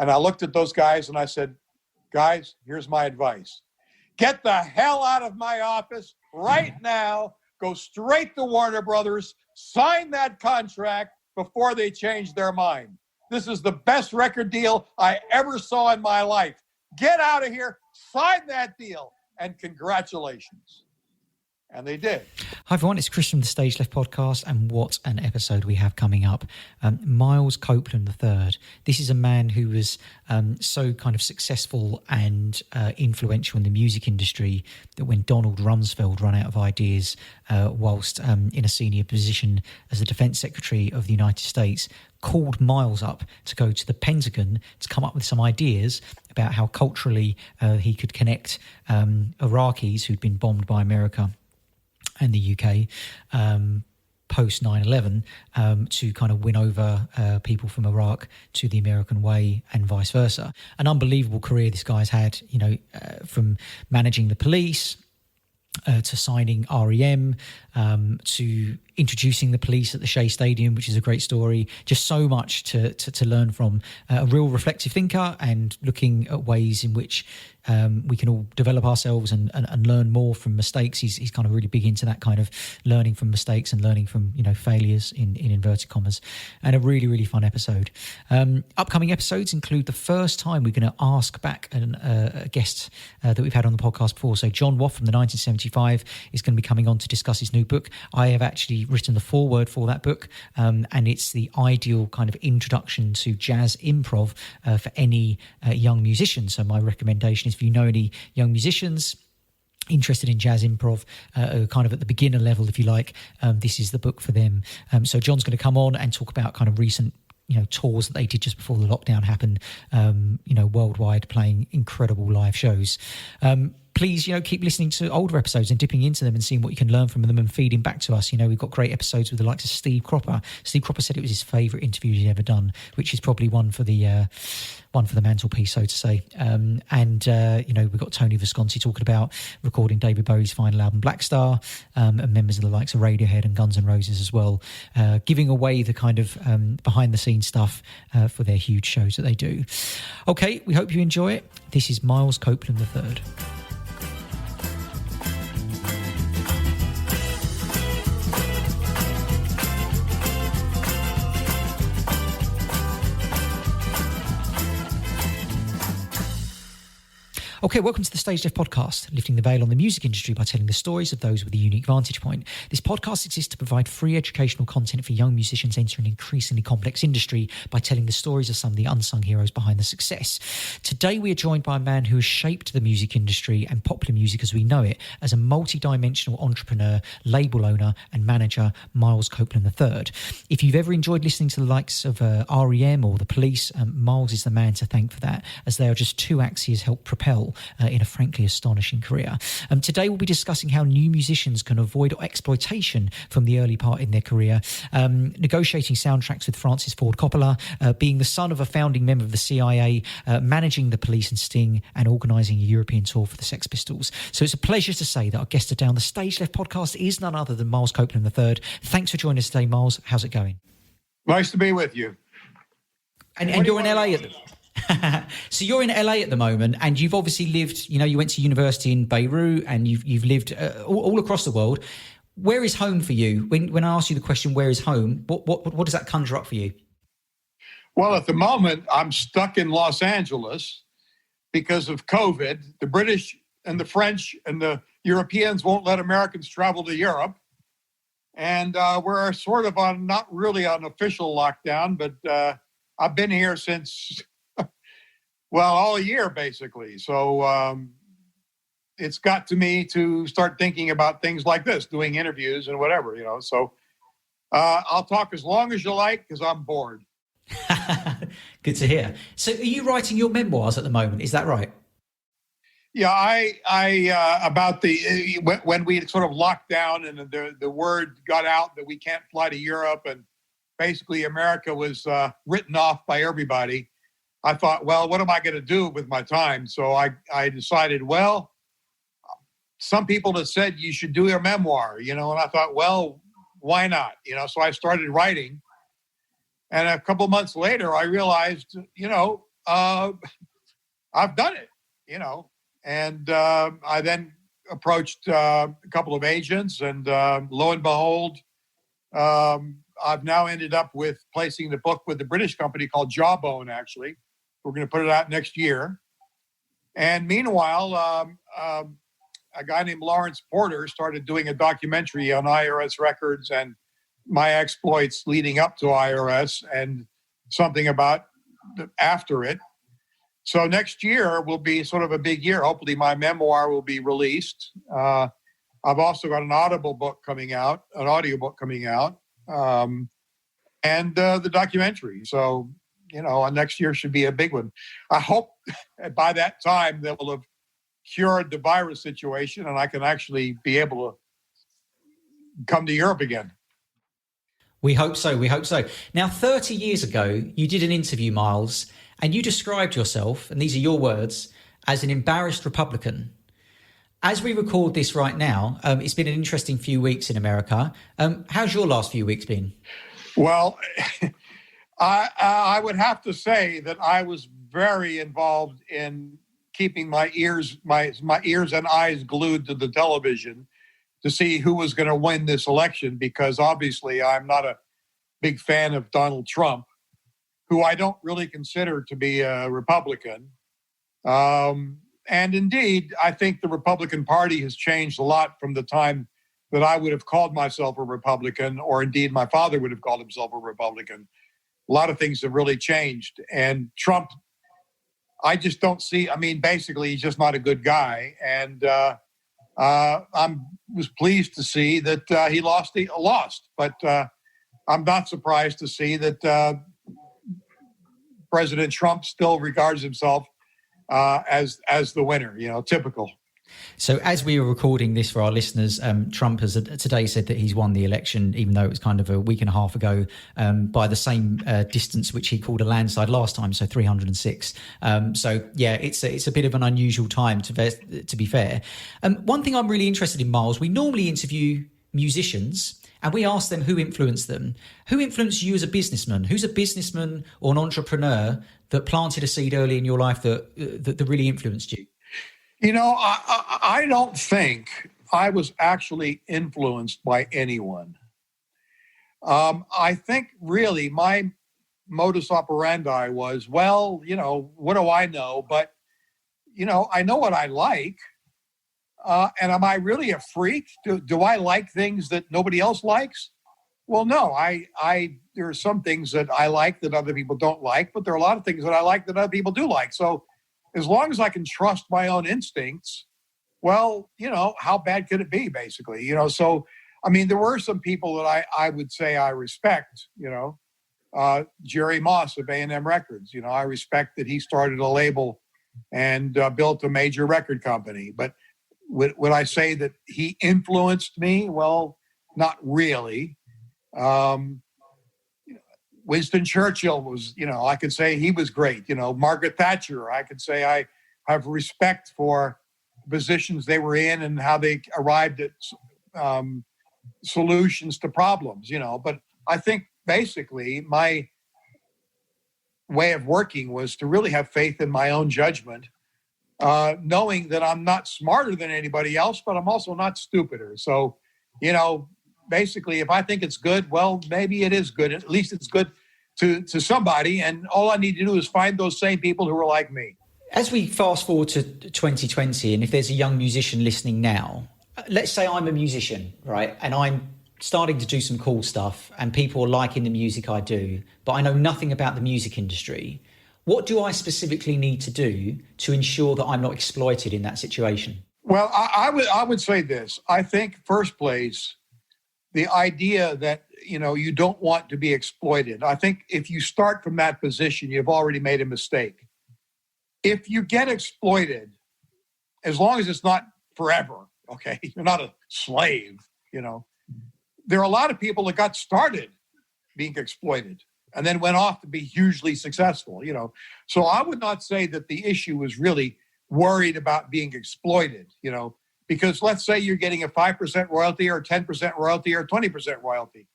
And I looked at those guys and I said, guys, here's my advice. Get the hell out of my office right now. Go straight to Warner Brothers. Sign that contract before they change their mind. This is the best record deal I ever saw in my life. Get out of here. Sign that deal. And congratulations. And they did. Hi everyone, it's Chris from the Stage Left podcast, and what an episode we have coming up. Miles Copeland III. This is a man who was so kind of successful and influential in the music industry that when Donald Rumsfeld ran out of ideas whilst in a senior position as the Defense Secretary of the United States, called Miles up to go to the Pentagon to come up with some ideas about how culturally he could connect Iraqis who'd been bombed by America and the UK post 9/11 to kind of win over people from Iraq to the American way and vice versa. An unbelievable career this guy's had, you know, from managing the police to signing REM, to introducing the police at the Shea Stadium, which is a great story. Just so much to learn from. A real reflective thinker and looking at ways in which we can all develop ourselves and learn more from mistakes. He's kind of really big into that kind of learning from mistakes and learning from, you know, failures in inverted commas. And a really, really fun episode. Upcoming episodes include the first time we're going to ask back a guest that we've had on the podcast before. So John Watt from the 1975 is going to be coming on to discuss his new book. I have actually written the foreword for that book, and it's the ideal kind of introduction to jazz improv for any young musician. So my recommendation is, if you know any young musicians interested in jazz improv, kind of at the beginner level, if you like, this is the book for them. So John's going to come on and talk about kind of recent, you know, tours that they did just before the lockdown happened, you know, worldwide, playing incredible live shows. Please, you know, keep listening to older episodes and dipping into them and seeing what you can learn from them and feeding back to us. You know, we've got great episodes with the likes of Steve Cropper. Steve Cropper said it was his favourite interview he'd ever done, which is probably one for the mantelpiece, so to say. And you know, we've got Tony Visconti talking about recording David Bowie's final album, Black Star, and members of the likes of Radiohead and Guns N' Roses as well, giving away the kind of behind-the-scenes stuff for their huge shows that they do. Okay, we hope you enjoy it. This is Miles Copeland III. Okay, welcome to the Stage Left podcast, lifting the veil on the music industry by telling the stories of those with a unique vantage point. This podcast exists to provide free educational content for young musicians entering an increasingly complex industry by telling the stories of some of the unsung heroes behind the success. Today, we are joined by a man who has shaped the music industry and popular music as we know it as a multi-dimensional entrepreneur, label owner and manager, Miles Copeland III. If you've ever enjoyed listening to the likes of REM or the Police, Miles is the man to thank for that, as they are just two acts he has helped propel in a frankly astonishing career. Today we'll be discussing how new musicians can avoid exploitation from the early part in their career, negotiating soundtracks with Francis Ford Coppola, being the son of a founding member of the CIA, managing the Police and Sting, and organising a European tour for the Sex Pistols. So it's a pleasure to say that our guest today on the Stage Left podcast is none other than Miles Copeland III. Thanks for joining us today, Miles. How's it going? Nice to be with you. And you're in LA so you're in LA at the moment, and you've obviously lived, you know, you went to university in Beirut, and you've lived all across the world. Where is home for you? When I ask you the question, where is home, what does that conjure up for you? Well, at the moment, I'm stuck in Los Angeles because of COVID. The British and the French and the Europeans won't let Americans travel to Europe. And we're sort of on, not really on official lockdown, but I've been here since... well, all year, basically. So it's got to me to start thinking about things like this, doing interviews and whatever, you know. So I'll talk as long as you like, because I'm bored. Good to hear. So are you writing your memoirs at the moment? Is that right? Yeah, I about the when we sort of locked down and the word got out that we can't fly to Europe, and basically America was written off by everybody. I thought, well, what am I going to do with my time? So I decided, well, some people have said you should do your memoir, you know, and I thought, well, why not? You know, so I started writing. And a couple of months later, I realized, you know, I've done it, and I then approached a couple of agents, and lo and behold, I've now ended up with placing the book with the British company called Jawbone, actually. We're going to put it out next year. And meanwhile, a guy named Lawrence Porter started doing a documentary on IRS records and my exploits leading up to IRS and something about after it. So next year will be sort of a big year. Hopefully my memoir will be released. I've also got an audiobook coming out, and the documentary. So, next year should be a big one. I hope by that time they will have cured the virus situation and I can actually be able to come to Europe again. We hope so. Now, 30 years ago, you did an interview, Miles, and you described yourself, and these are your words, as an embarrassed Republican. As we record this right now, it's been an interesting few weeks in America. How's your last few weeks been? Well, I would have to say that I was very involved in keeping my ears and eyes glued to the television to see who was going to win this election, because obviously I'm not a big fan of Donald Trump, who I don't really consider to be a Republican. And indeed, I think the Republican Party has changed a lot from the time that I would have called myself a Republican, or indeed my father would have called himself a Republican. A lot of things have really changed. And Trump, I just don't see, basically he's just not a good guy. And I was pleased to see that he lost, but I'm not surprised to see that President Trump still regards himself as the winner, typical. So as we were recording this for our listeners, Trump has today said that he's won the election, even though it was kind of a week and a half ago, by the same distance which he called a landslide last time, so 306. So yeah, it's a bit of an unusual time to be fair. One thing I'm really interested in, Miles, we normally interview musicians and we ask them who influenced them. Who influenced you as a businessman? Who's a businessman or an entrepreneur that planted a seed early in your life that really influenced you? I don't think I was actually influenced by anyone. I think really my modus operandi was, what do I know? But, I know what I like. And am I really a freak? Do I like things that nobody else likes? Well, no, there are some things that I like that other people don't like, but there are a lot of things that I like that other people do like. So as long as I can trust my own instincts, well, how bad could it be, basically? So, there were some people that I would say I respect, Jerry Moss of A&M Records. I respect that he started a label and built a major record company. But would I say that he influenced me? Well, not really. Winston Churchill was, I could say he was great. Margaret Thatcher, I could say I have respect for positions they were in and how they arrived at solutions to problems, But I think basically my way of working was to really have faith in my own judgment, knowing that I'm not smarter than anybody else, but I'm also not stupider. So, basically, if I think it's good, well, maybe it is good. At least it's good to somebody. And all I need to do is find those same people who are like me. As we fast forward to 2020, and if there's a young musician listening now, let's say I'm a musician, right? And I'm starting to do some cool stuff and people are liking the music I do, but I know nothing about the music industry. What do I specifically need to do to ensure that I'm not exploited in that situation? Well, I would say this. I think, first place, the idea that, you don't want to be exploited. I think if you start from that position, you've already made a mistake. If you get exploited, as long as it's not forever, okay, you're not a slave, there are a lot of people that got started being exploited and then went off to be hugely successful, So I would not say that the issue is really worried about being exploited, because let's say you're getting a 5% royalty or 10% royalty or 20% royalty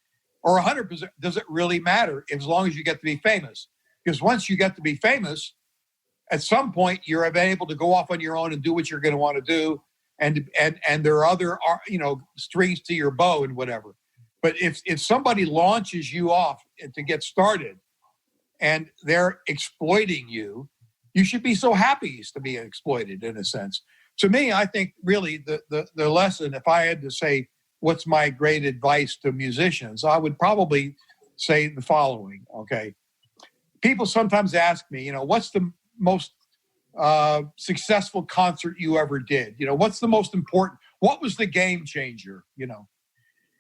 or 100%. Does it really matter as long as you get to be famous? Because once you get to be famous, at some point you're able to go off on your own and do what you're going to want to do. And there are other, strings to your bow and whatever. But if somebody launches you off to get started and they're exploiting you, you should be so happy to be exploited in a sense. To me, I think really the lesson, if I had to say, what's my great advice to musicians, I would probably say the following, okay? People sometimes ask me, what's the most successful concert you ever did? What's the most important? What was the game changer?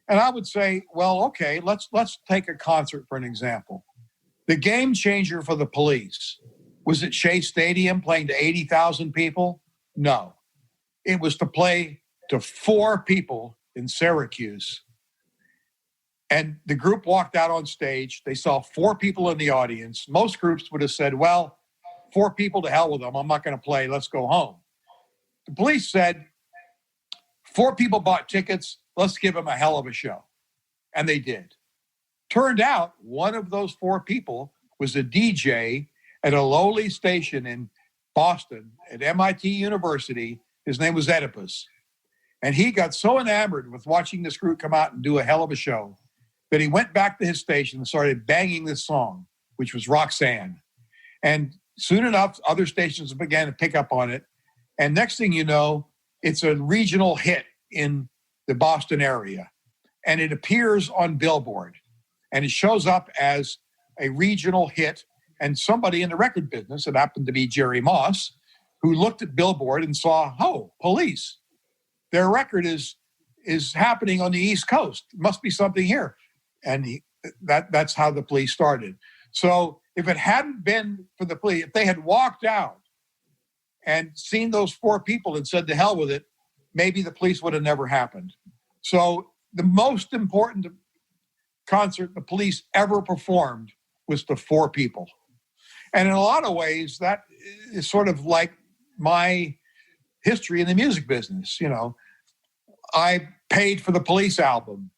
And I would say, well, okay, let's take a concert for an example. The game changer for the Police, was it Shea Stadium playing to 80,000 people? No. It was to play to 4 people in Syracuse. And the group walked out on stage. They saw 4 people in the audience. Most groups would have said, well, 4 people, to hell with them. I'm not going to play. Let's go home. The Police said, 4 people bought tickets. Let's give them a hell of a show. And they did. Turned out one of those 4 people was a DJ at a lowly station in Boston at MIT University. His name was Oedipus. And he got so enamored with watching this group come out and do a hell of a show that he went back to his station and started banging this song, which was Roxanne. And soon enough, other stations began to pick up on it. And next thing you know, it's a regional hit in the Boston area. And it appears on Billboard. And it shows up as a regional hit. And somebody in the record business, it happened to be Jerry Moss, who looked at Billboard and saw, oh, Police. Their record is happening on the East Coast. Must be something here. And that's how the Police started. So if it hadn't been for the Police, if they had walked out and seen those 4 people and said, to hell with it, maybe the Police would have never happened. So the most important concert the Police ever performed was to 4 people. And in a lot of ways, that is sort of like my history in the music business. I paid for the Police album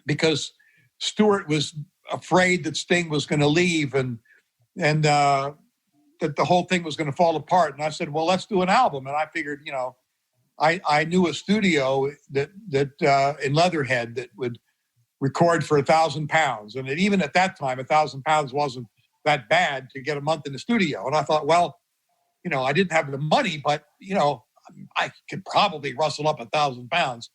because Stewart was afraid that Sting was going to leave and that the whole thing was going to fall apart. And I said, well, let's do an album. And I figured, I knew a studio that in Leatherhead that would record for £1,000. And even at that time, £1,000 wasn't that bad to get a month in the studio. And I thought, well, I didn't have the money, but, I could probably rustle up £1,000.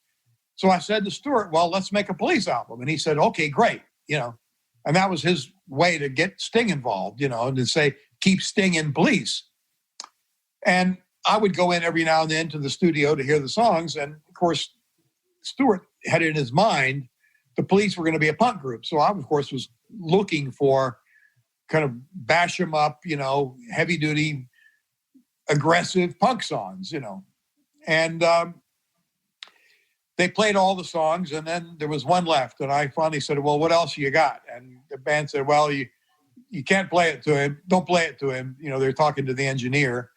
So I said to Stewart, well, let's make a Police album. And he said, okay, great. And that was his way to get Sting involved, and to say, keep Sting in Police. And I would go in every now and then to the studio to hear the songs. And of course, Stewart had in his mind, the Police were going to be a punk group. So I, of course, was looking for kind of bash them up, heavy duty, aggressive punk songs, And they played all the songs, and then there was one left. And I finally said, well, what else you got? And the band said, well, you can't play it to him. Don't play it to him. They're talking to the engineer.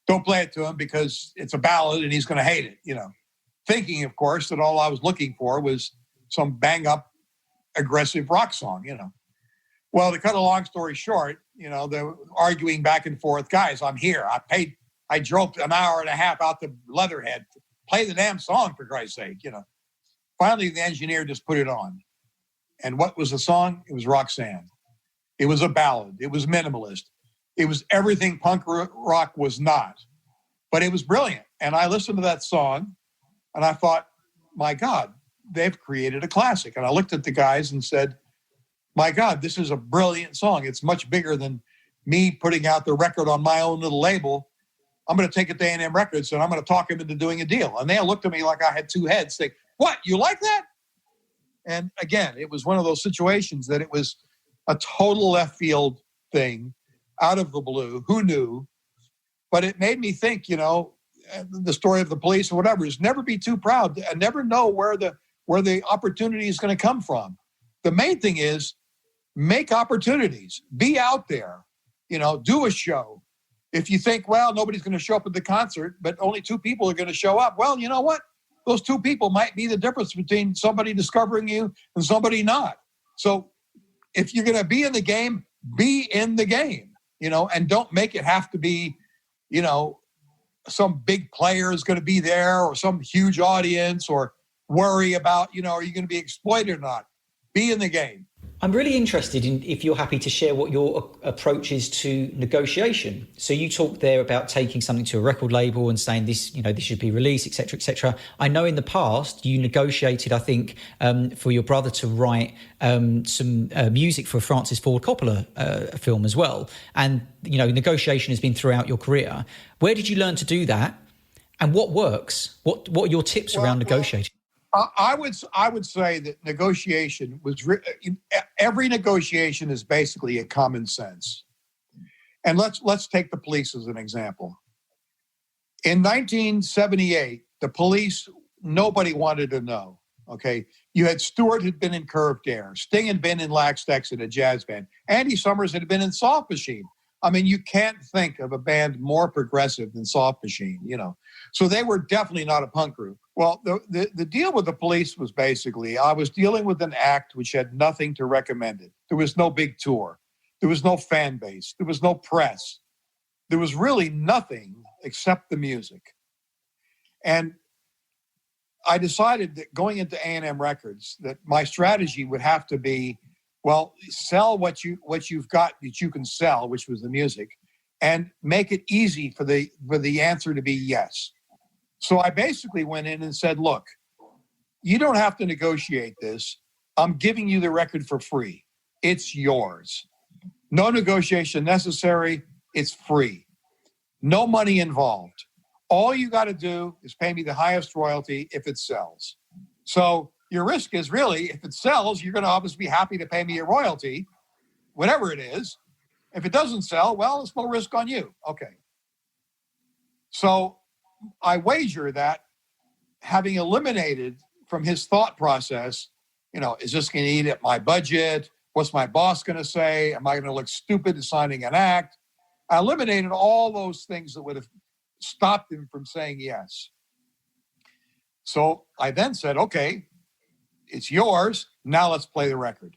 Don't play it to him because it's a ballad and he's going to hate it, Thinking, of course, that all I was looking for was some bang-up, aggressive rock song, Well, to cut a long story short, they're arguing back and forth. Guys, I'm here. I drove an hour and a half out to Leatherhead. Play the damn song, for Christ's sake, Finally, the engineer just put it on. And what was the song? It was Roxanne. It was a ballad. It was minimalist. It was everything punk rock was not. But it was brilliant. And I listened to that song, and I thought, my God, they've created a classic. And I looked at the guys and said, my God, this is a brilliant song. It's much bigger than me putting out the record on my own little label. I'm going to take it to A&M Records and I'm going to talk him into doing a deal. And they looked at me like I had 2 heads, saying, what, you like that? And again, it was one of those situations that it was a total left field thing, out of the blue. Who knew? But it made me think, the story of the Police or whatever is never be too proud and never know where the opportunity is going to come from. The main thing is make opportunities, be out there, do a show. If you think, well, nobody's going to show up at the concert, but only 2 people are going to show up. Well, you know what? Those 2 people might be the difference between somebody discovering you and somebody not. So if you're going to be in the game, be in the game. and don't make it have to be, some big player is going to be there or some huge audience, or worry about, are you going to be exploited or not? Be in the game. I'm really interested in if you're happy to share what your approach is to negotiation. So you talked there about taking something to a record label and saying this, this should be released, et cetera, et cetera. I know in the past you negotiated, I think, for your brother to write some music for a Francis Ford Coppola film as well. And, negotiation has been throughout your career. Where did you learn to do that? And what works? What are your tips around negotiating? I would say that negotiation was every negotiation is basically a common sense. And let's take the police as an example. In 1978, the police, nobody wanted to know. Okay, you had Stewart had been in Curved Air, Sting had been in Lax Exit, a jazz band, Andy Summers had been in Soft Machine. I mean, you can't think of a band more progressive than Soft Machine, So they were definitely not a punk group. Well, the deal with the police was basically, I was dealing with an act which had nothing to recommend it. There was no big tour. There was no fan base. There was no press. There was really nothing except the music. And I decided that going into A&M Records, that my strategy would have to be, well, sell what you've got that you can sell, which was the music, and make it easy for the answer to be yes. So I basically went in and said, look, you don't have to negotiate this. I'm giving you the record for free. It's yours. No negotiation necessary. It's free. No money involved. All you got to do is pay me the highest royalty if it sells. So your risk is really, if it sells, you're going to obviously be happy to pay me a royalty, whatever it is. If it doesn't sell, well, it's no risk on you. Okay. So I wager that having eliminated from his thought process, is this going to eat at my budget? What's my boss going to say? Am I going to look stupid in signing an act? I eliminated all those things that would have stopped him from saying yes. So I then said, okay, it's yours. Now let's play the record.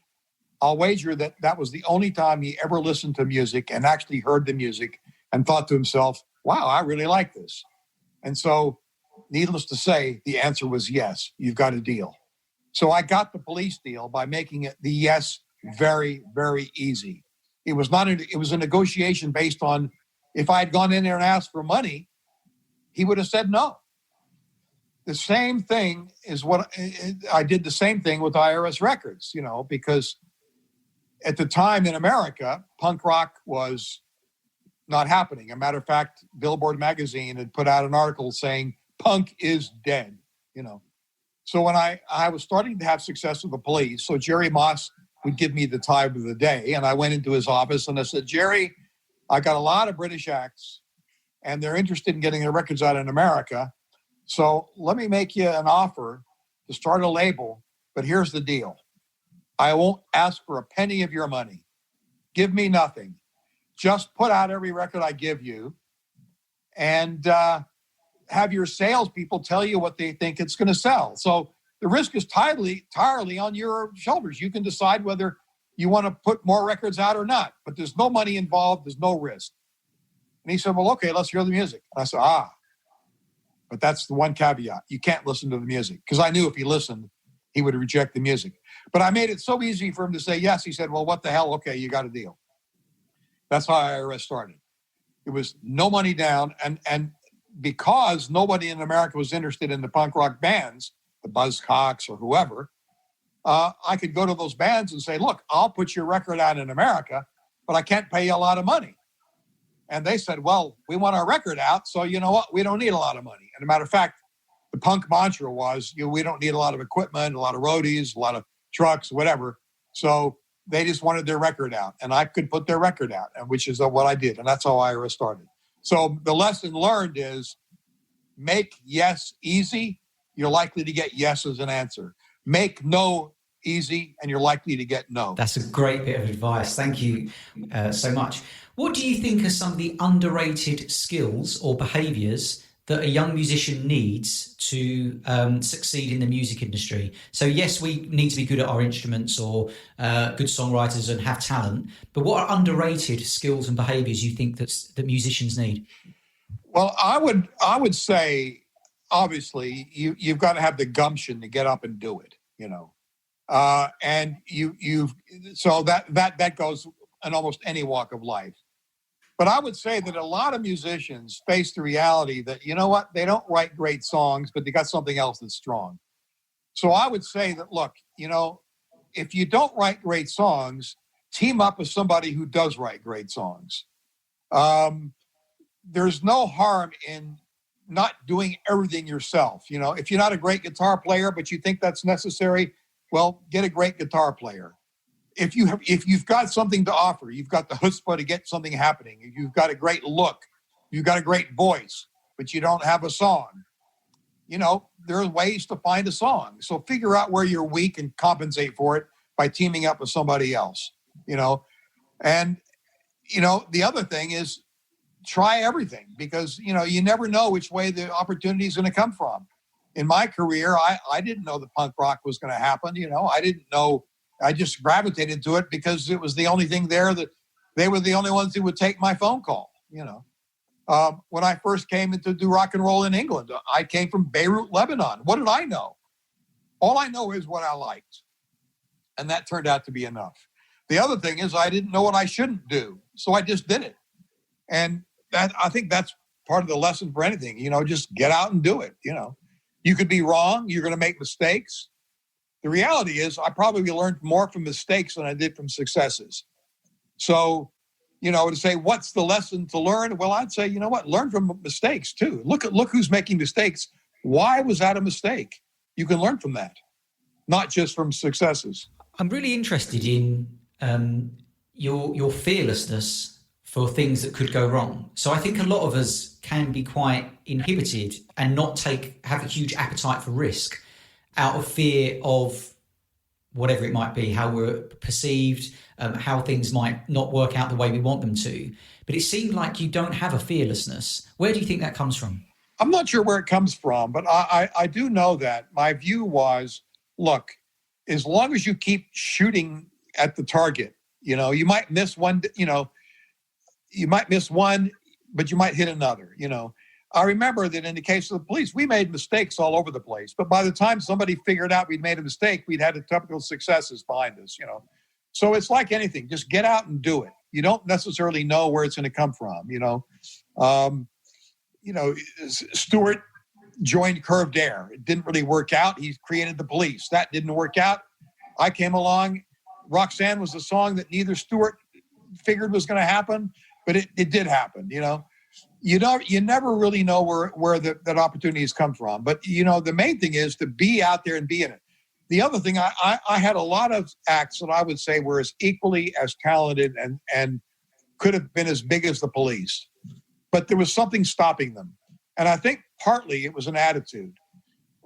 I'll wager that was the only time he ever listened to music and actually heard the music and thought to himself, wow, I really like this. And so, needless to say, the answer was yes, you've got a deal. So I got the police deal by making it the yes very, very easy. It was a negotiation based on, if I had gone in there and asked for money, he would have said no. The same thing is what I did the same thing with IRS Records, because at the time in America, punk rock was not happening. As a matter of fact, Billboard magazine had put out an article saying punk is dead, So when I was starting to have success with the police, so Jerry Moss would give me the time of the day, and I went into his office and I said, Jerry, I got a lot of British acts and they're interested in getting their records out in America. So let me make you an offer to start a label, but here's the deal. I won't ask for a penny of your money. Give me nothing. Just put out every record I give you and have your salespeople tell you what they think it's going to sell. So the risk is entirely on your shoulders. You can decide whether you want to put more records out or not, but there's no money involved. There's no risk. And he said, well, okay, let's hear the music. And I said, but that's the one caveat. You can't listen to the music, because I knew if he listened, he would reject the music. But I made it so easy for him to say yes. He said, well, what the hell? Okay, you got a deal. That's how IRS started. It was no money down. And because nobody in America was interested in the punk rock bands, the Buzzcocks or whoever, I could go to those bands and say, look, I'll put your record out in America, but I can't pay you a lot of money. And they said, well, we want our record out, so you know what? We don't need a lot of money. And as a matter of fact, the punk mantra was, we don't need a lot of equipment, a lot of roadies, a lot of trucks, whatever. So they just wanted their record out, and I could put their record out, and which is what I did. And that's how IRS started. So the lesson learned is make yes easy. You're likely to get yes as an answer. Make no easy, and you're likely to get no. That's a great bit of advice. Thank you so much. What do you think are some of the underrated skills or behaviours that a young musician needs to succeed in the music industry? So yes, we need to be good at our instruments or good songwriters and have talent, but what are underrated skills and behaviors you think that musicians need? Well, I would say, obviously, you've got to have the gumption to get up and do it, and so that goes in almost any walk of life. But I would say that a lot of musicians face the reality that, you know what, they don't write great songs, but they got something else that's strong. So I would say that, look, if you don't write great songs, team up with somebody who does write great songs. There's no harm in not doing everything yourself. If you're not a great guitar player, but you think that's necessary, well, get a great guitar player. If you've got something to offer, you've got the chutzpah to get something happening. You've got a great look, you've got a great voice, but you don't have a song. There are ways to find a song. So figure out where you're weak and compensate for it by teaming up with somebody else. And the other thing is try everything, because you never know which way the opportunity is going to come from. In my career, I didn't know that punk rock was going to happen. I didn't know. I just gravitated to it because it was the only thing there, that they were the only ones who would take my phone call. When I first came to do rock and roll in England, I came from Beirut, Lebanon. What did I know? All I know is what I liked. And that turned out to be enough. The other thing is I didn't know what I shouldn't do. So I just did it. And I think that's part of the lesson for anything, just get out and do it. You could be wrong. You're going to make mistakes. The reality is I probably learned more from mistakes than I did from successes. So, to say, what's the lesson to learn? Well, I'd say, learn from mistakes too. Look who's making mistakes. Why was that a mistake? You can learn from that, not just from successes. I'm really interested in your fearlessness for things that could go wrong. So I think a lot of us can be quite inhibited and not have a huge appetite for risk out of fear of whatever it might be, how we're perceived, how things might not work out the way we want them to. But it seemed like you don't have a fearlessness. Where do you think that comes from? I'm not sure where it comes from, but I do know that my view was, look, as long as you keep shooting at the target, you might miss one, but you might hit another, I remember that in the case of the police, we made mistakes all over the place. But by the time somebody figured out we'd made a mistake, we'd had the typical successes behind us, So it's like anything, just get out and do it. You don't necessarily know where it's going to come from, Stewart joined Curved Air. It didn't really work out. He created the Police. That didn't work out. I came along. Roxanne was a song that neither Stewart figured was going to happen, but it did happen, You never really know where that opportunities come from. But, the main thing is to be out there and be in it. The other thing, I had a lot of acts that I would say were as equally as talented and could have been as big as the Police. But there was something stopping them. And I think partly it was an attitude.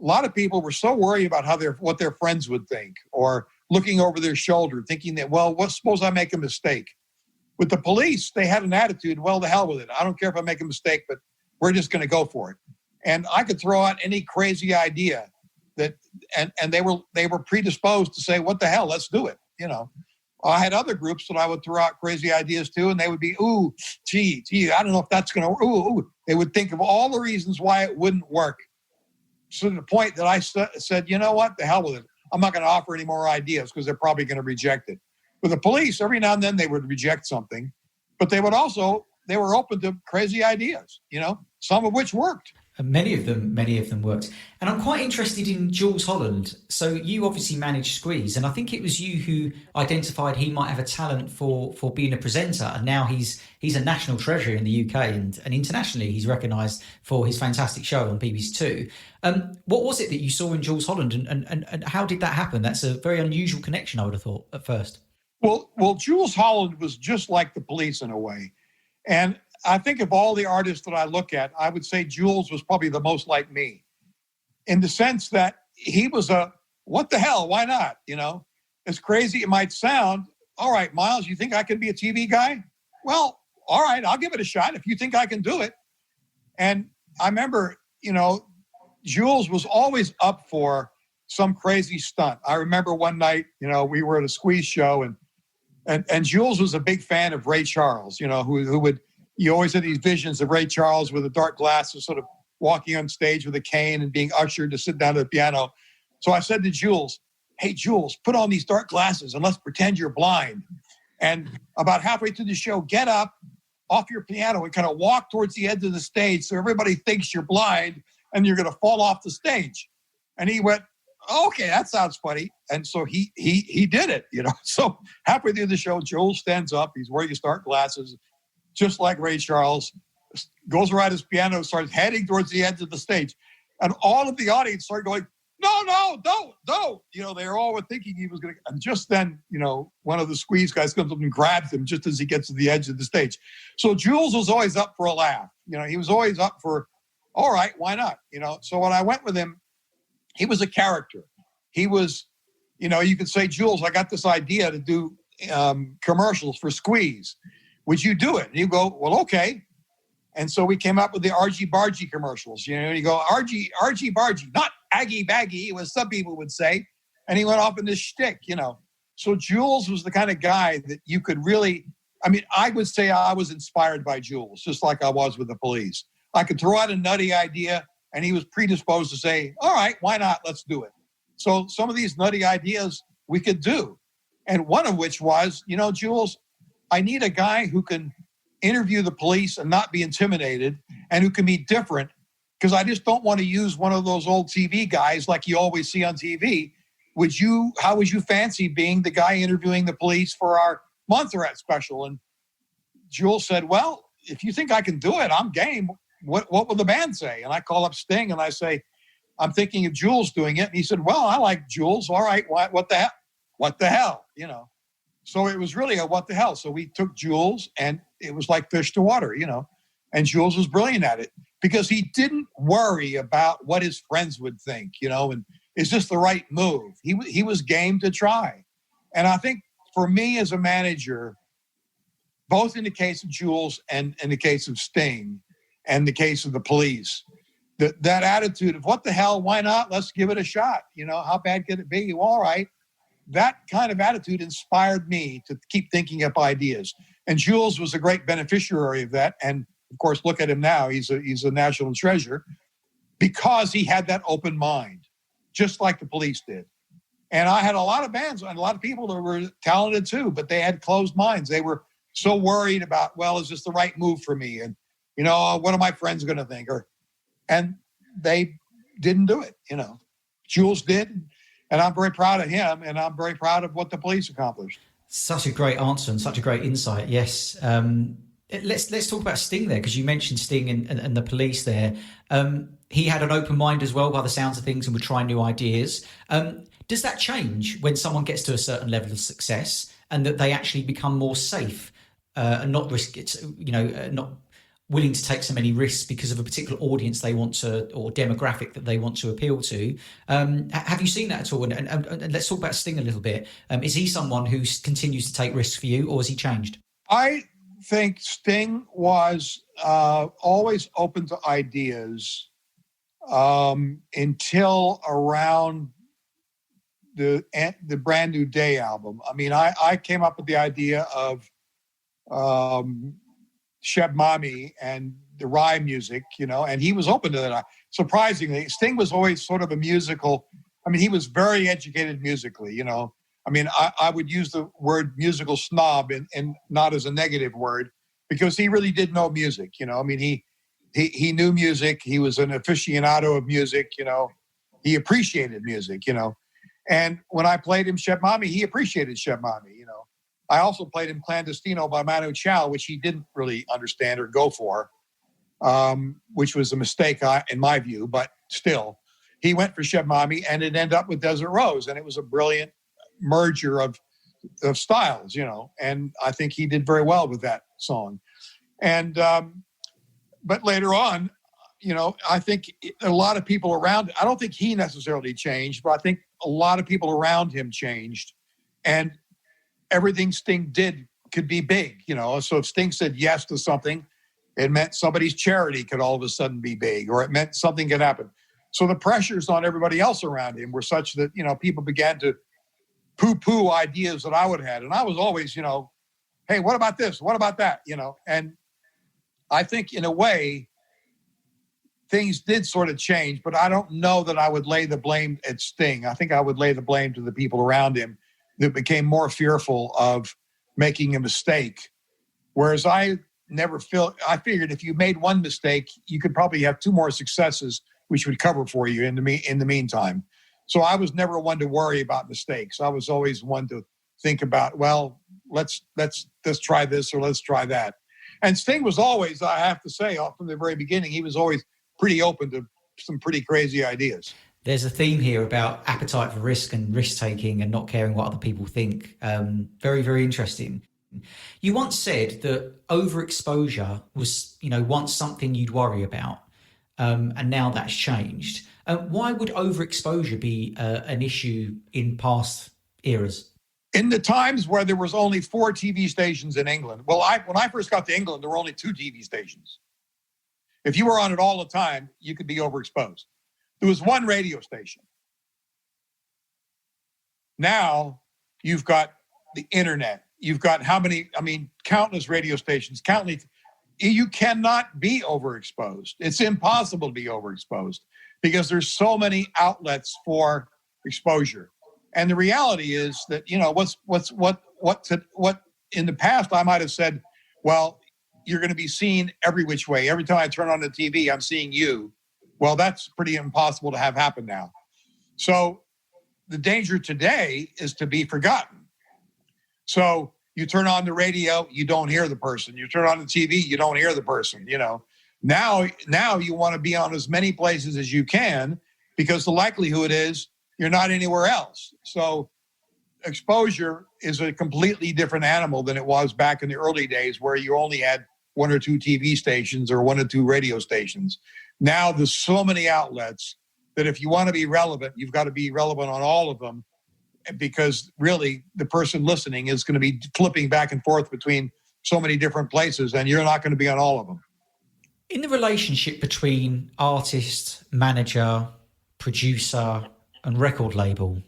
A lot of people were so worried about what their friends would think, or looking over their shoulder, thinking that, suppose I make a mistake. With the Police, they had an attitude, well, the hell with it. I don't care if I make a mistake, but we're just going to go for it. And I could throw out any crazy idea and they were predisposed to say, what the hell, let's do it. I had other groups that I would throw out crazy ideas to, and they would be, ooh, gee, I don't know if that's going to, ooh. They would think of all the reasons why it wouldn't work. So to the point that I said, you know what, the hell with it. I'm not going to offer any more ideas because they're probably going to reject it. With the Police, every now and then they would reject something, but they were open to crazy ideas, some of which worked. And many of them worked. And I'm quite interested in Jules Holland. So you obviously managed Squeeze, and I think it was you who identified he might have a talent for being a presenter. And now he's a national treasure in the UK and internationally. He's recognised for his fantastic show on BBC2. What was it that you saw in Jules Holland, and how did that happen? That's a very unusual connection, I would have thought at first. Well, Jules Holland was just like the Police in a way. And I think of all the artists that I look at, I would say Jules was probably the most like me, in the sense that he was what the hell, why not? As crazy it might sound, all right, Miles, you think I can be a TV guy? Well, all right, I'll give it a shot if you think I can do it. And I remember, Jules was always up for some crazy stunt. I remember one night, we were at a squeeze show, and Jules was a big fan of Ray Charles, who would, you always had these visions of Ray Charles with the dark glasses, sort of walking on stage with a cane and being ushered to sit down at the piano. So I said to Jules, hey, Jules, put on these dark glasses and let's pretend you're blind. And about halfway through the show, get up off your piano and kind of walk towards the edge of the stage so everybody thinks you're blind and you're going to fall off the stage. And he went, okay, that sounds funny. And so he did it, So halfway through the show, Jules stands up. He's wearing his dark glasses, just like Ray Charles, goes around his piano, starts heading towards the edge of the stage. And all of the audience started going, no, don't. They were all thinking he was going to. And just then, one of the squeeze guys comes up and grabs him just as he gets to the edge of the stage. So Jules was always up for a laugh. He was always up for, all right, why not? So when I went with him, he was a character. He was, you could say, Jules, I got this idea to do commercials for Squeeze. Would you do it? And you go, well, okay. And so we came up with the Argy Bargy commercials. You go, Argy Bargy, not Aggie Baggy, as some people would say. And he went off in this shtick, So Jules was the kind of guy that you could really, I would say I was inspired by Jules, just like I was with the Police. I could throw out a nutty idea, and he was predisposed to say, all right, why not? Let's do it. So some of these nutty ideas we could do. And one of which was, Jules, I need a guy who can interview the police and not be intimidated and who can be different, because I just don't want to use one of those old TV guys like you always see on TV. How would you fancy being the guy interviewing the police for our Montserrat special? And Jules said, well, if you think I can do it, I'm game. What will the band say? And I call up Sting and I say, I'm thinking of Jules doing it. And he said, well, I like Jules. All right. What the hell? What the hell? So it was really a what the hell. So we took Jules, and it was like fish to water, and Jules was brilliant at it because he didn't worry about what his friends would think, and is this the right move? He was game to try. And I think for me as a manager, both in the case of Jules and in the case of Sting and the case of the Police, that attitude of what the hell, why not? Let's give it a shot. How bad could it be? Well, all right. That kind of attitude inspired me to keep thinking up ideas. And Jules was a great beneficiary of that. And of course, look at him now. He's a national treasure because he had that open mind, just like the Police did. And I had a lot of bands and a lot of people that were talented too, but they had closed minds. They were so worried about, well, is this the right move for me? And, what are my friends going to think? And they didn't do it, Jules did. And I'm very proud of him, and I'm very proud of what the Police accomplished. Such a great answer and such a great insight. Yes. Let's talk about Sting there, because you mentioned Sting and the Police there. He had an open mind as well by the sounds of things and would try new ideas. Does that change when someone gets to a certain level of success and that they actually become more safe and not risk it, not willing to take so many risks because of a particular audience they want to, or demographic that they want to appeal to? Have you seen that at all? And let's talk about Sting a little bit. Is he someone who continues to take risks for you, or has he changed? I think Sting was always open to ideas until around the Brand New Day album. I came up with the idea of Sheb Mami and the rye music, and he was open to that. Surprisingly, Sting was always sort of a musical. He was very educated musically, I would use the word musical snob and not as a negative word, because he really did know music, he knew music. He was an aficionado of music, he appreciated music, and when I played him Sheb Mami, he appreciated Sheb Mami, I also played him Clandestino by Manu Chao, which he didn't really understand or go for, which was a mistake in my view, but still, he went for Sheb Mami, and it ended up with Desert Rose, and it was a brilliant merger of styles, and I think he did very well with that song. And but later on, I think a lot of people around, I don't think he necessarily changed, but I think a lot of people around him changed, and everything Sting did could be big, So if Sting said yes to something, It meant somebody's charity could all of a sudden be big, or it meant something could happen. So the pressures on everybody else around him were such that, people began to poo-poo ideas that I would have had. And I was always, hey, what about this? What about that? And I think in a way, things did sort of change, but I don't know that I would lay the blame at Sting. I think I would lay the blame to the people around him that became more fearful of making a mistake. Whereas I figured if you made one mistake, you could probably have two more successes, which would cover for you in the meantime. So I was never one to worry about mistakes. I was always one to think about, well, let's try this or let's try that. And Sting was always, I have to say, from the very beginning, he was always pretty open to some pretty crazy ideas. There's a theme here about appetite for risk and risk-taking and not caring what other people think. Very, very interesting. You once said that overexposure was, once something you'd worry about, and now that's changed. Why would overexposure be an issue in past eras? In the times where there was only 4 TV stations in England, when I first got to England, there were only 2 TV stations. If you were on it all the time, you could be overexposed. There was 1 radio station. Now you've got the internet. You've got countless radio stations, you cannot be overexposed. It's impossible to be overexposed because there's so many outlets for exposure. And the reality is that, what in the past I might have said, well, you're going to be seen every which way. Every time I turn on the TV, I'm seeing you. Well, that's pretty impossible to have happen now. So the danger today is to be forgotten. So you turn on the radio, you don't hear the person. You turn on the TV, you don't hear the person. Now you want to be on as many places as you can because the likelihood is you're not anywhere else. So exposure is a completely different animal than it was back in the early days where you only had 1 or 2 TV stations or 1 or 2 radio stations. Now there's so many outlets that if you want to be relevant, you've got to be relevant on all of them, because really the person listening is going to be flipping back and forth between so many different places, and you're not going to be on all of them. In the relationship between artist, manager, producer, and record label,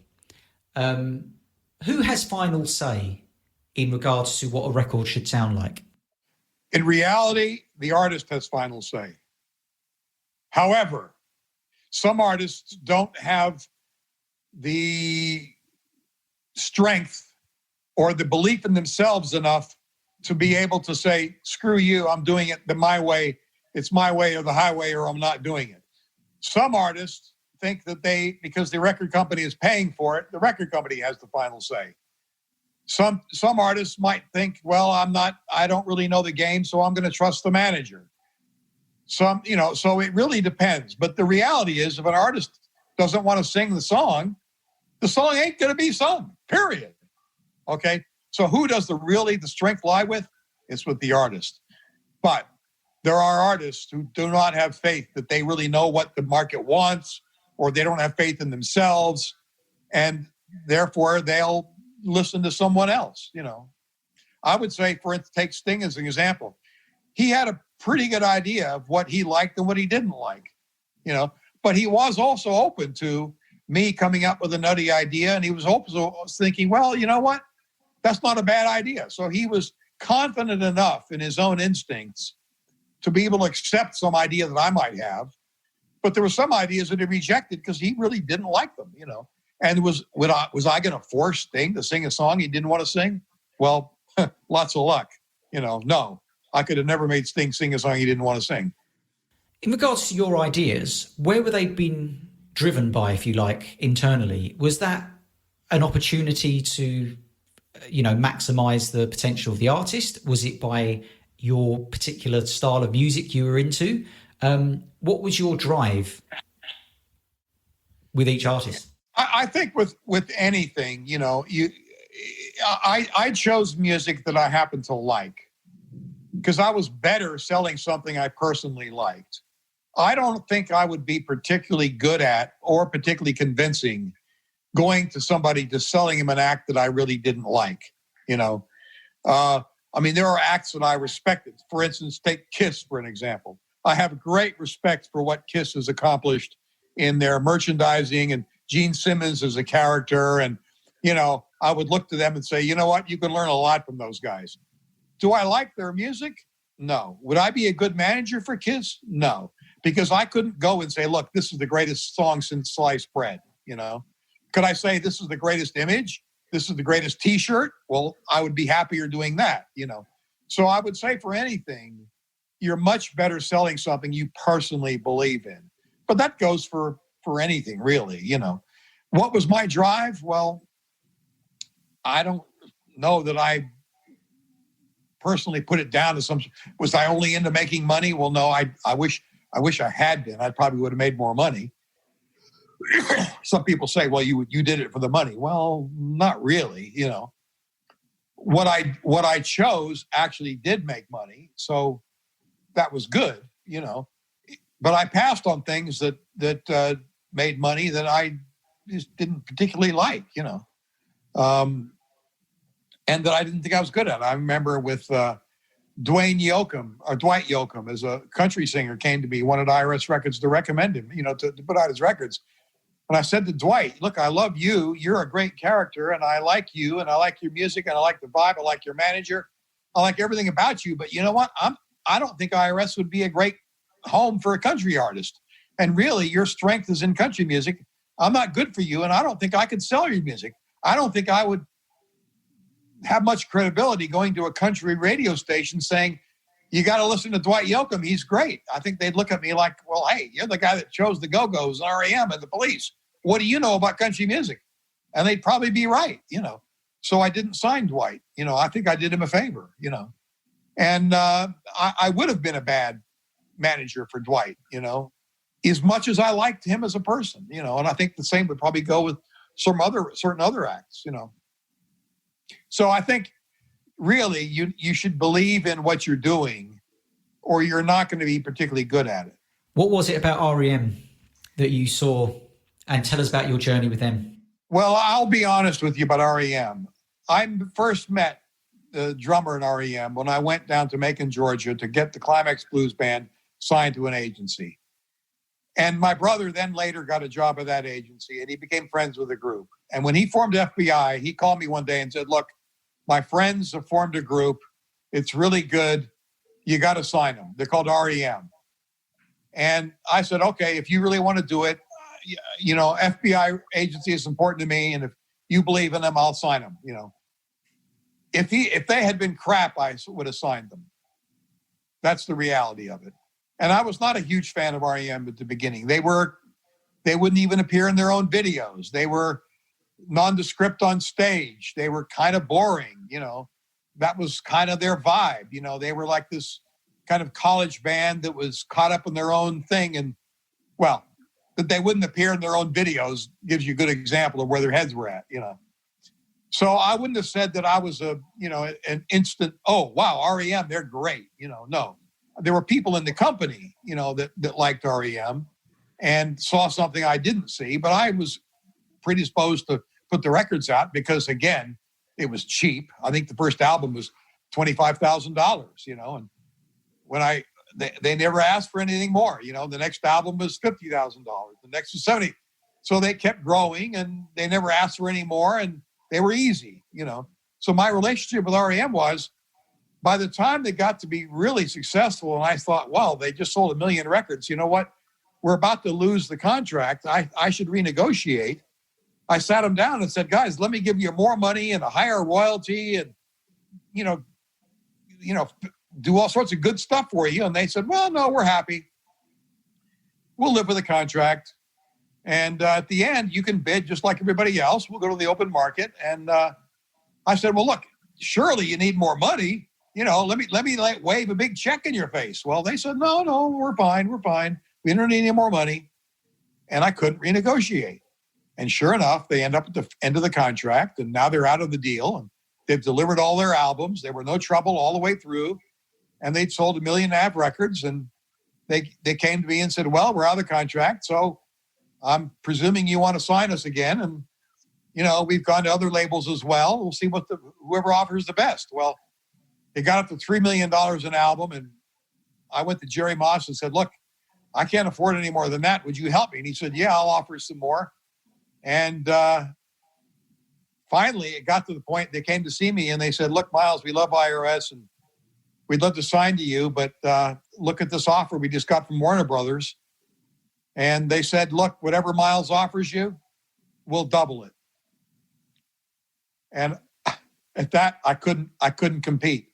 who has final say in regards to what a record should sound like? In reality, the artist has final say. However, some artists don't have the strength or the belief in themselves enough to be able to say, screw you, I'm doing it my way. It's my way or the highway, or I'm not doing it. Some artists think that because the record company is paying for it, the record company has the final say. Some artists might think, well, I don't really know the game, so I'm going to trust the manager. So it really depends. But the reality is, if an artist doesn't want to sing the song ain't going to be sung, period. Okay? So who does the strength lie with? It's with the artist. But there are artists who do not have faith that they really know what the market wants, or they don't have faith in themselves, and therefore they'll listen to someone else. I would say, for instance, take Sting as an example. He had a pretty good idea of what he liked and what he didn't like, but he was also open to me coming up with a nutty idea, and he was also thinking, well, you know what? That's not a bad idea. So he was confident enough in his own instincts to be able to accept some idea that I might have. But there were some ideas that he rejected because he really didn't like them, And was I going to force Sting to sing a song he didn't want to sing? Well, lots of luck. No, I could have never made Sting sing a song he didn't want to sing. In regards to your ideas, where were they being driven by, if you like, internally? Was that an opportunity to, maximize the potential of the artist? Was it by your particular style of music you were into? What was your drive with each artist? I think with anything, I chose music that I happened to like because I was better selling something I personally liked. I don't think I would be particularly good at or particularly convincing going to somebody to selling him an act that I really didn't like. I mean, there are acts that I respected. For instance, take Kiss for an example. I have great respect for what Kiss has accomplished in their merchandising, and Gene Simmons as a character. And, you know, I would look to them and say, you know what, you can learn a lot from those guys. Do I like their music? No. Would I be a good manager for Kiss? No. Because I couldn't go and say, look, this is the greatest song since sliced bread, you know. Could I say this is the greatest image? This is the greatest T-shirt? Well, I would be happier doing that, you know. So I would say for anything, you're much better selling something you personally believe in. But that goes for anything, really, you know. What was my drive? Well, I don't know that I personally put it down to some. Was I only into making money? Well, no, I wish I had been. I probably would have made more money. Some people say, well, you did it for the money. Well, not really, you know. What I chose actually did make money, so that was good, you know. But I passed on things that made money that I just didn't particularly like, you know, and that I didn't think I was good at. I remember with Dwight Yoakam, as a country singer, came to me, wanted IRS Records to recommend him, you know, to put out his records. And I said to Dwight, look, I love you. You're a great character, and I like you, and I like your music, and I like the vibe. I like your manager. I like everything about you. But you know what? I don't think IRS would be a great home for a country artist. And really, your strength is in country music. I'm not good for you, and I don't think I could sell your music. I don't think I would have much credibility going to a country radio station saying, you got to listen to Dwight Yoakam. He's great. I think they'd look at me like, well, hey, you're the guy that chose the Go-Go's and REM and the Police. What do you know about country music? And they'd probably be right, you know. So I didn't sign Dwight. You know, I think I did him a favor, you know. And I would have been a bad manager for Dwight, you know, as much as I liked him as a person, you know. And I think the same would probably go with certain other acts, you know. So I think really you should believe in what you're doing, or you're not going to be particularly good at it. What was it about REM that you saw? And tell us about your journey with them. Well, I'll be honest with you about REM. I first met the drummer in REM when I went down to Macon, Georgia to get the Climax Blues Band signed to an agency. And my brother then later got a job at that agency, and he became friends with the group. And when he formed FBI, he called me one day and said, look, my friends have formed a group. It's really good. You got to sign them. They're called REM. And I said, okay, if you really want to do it, you know, FBI agency is important to me, and if you believe in them, I'll sign them, you know. If they had been crap, I would have signed them. That's the reality of it. And I was not a huge fan of REM at the beginning. They wouldn't even appear in their own videos. They were nondescript on stage. They were kind of boring, you know. That was kind of their vibe, you know. They were like this kind of college band that was caught up in their own thing, and, well, that they wouldn't appear in their own videos gives you a good example of where their heads were at, you know. So I wouldn't have said that I was an instant, oh, wow, REM, they're great, you know. No, there were people in the company, you know, that liked REM and saw something I didn't see, but I was predisposed to put the records out because, again, it was cheap. I think the first album was $25,000, you know, and when they never asked for anything more. You know, the next album was $50,000. The next was $70,000. So they kept growing, and they never asked for any more, and they were easy, you know. So my relationship with REM was, by the time they got to be really successful, and I thought, well, they just sold 1 million records. You know what? We're about to lose the contract. I should renegotiate. I sat them down and said, guys, let me give you more money and a higher royalty and, you know, do all sorts of good stuff for you. And they said, well, no, we're happy. We'll live with the contract. And at the end, you can bid just like everybody else. We'll go to the open market. And I said, well, look, surely you need more money. You know, let me wave a big check in your face. Well, they said, no, we're fine. We don't need any more money. And I couldn't renegotiate. And sure enough, they end up at the end of the contract, and now they're out of the deal. And they've delivered all their albums. They were no trouble all the way through. And they'd sold 1.5 million records, and they came to me and said, well, we're out of the contract, so I'm presuming you want to sign us again. And, you know, we've gone to other labels as well. We'll see what whoever offers the best. Well, It got up to $3 million an album. And I went to Jerry Moss and said, look, I can't afford any more than that. Would you help me? And he said, yeah, I'll offer some more. And finally, it got to the point they came to see me and they said, look, Miles, we love IRS and we'd love to sign to you, but look at this offer we just got from Warner Brothers. And they said, look, whatever Miles offers you, we'll double it. And at that, I couldn't compete.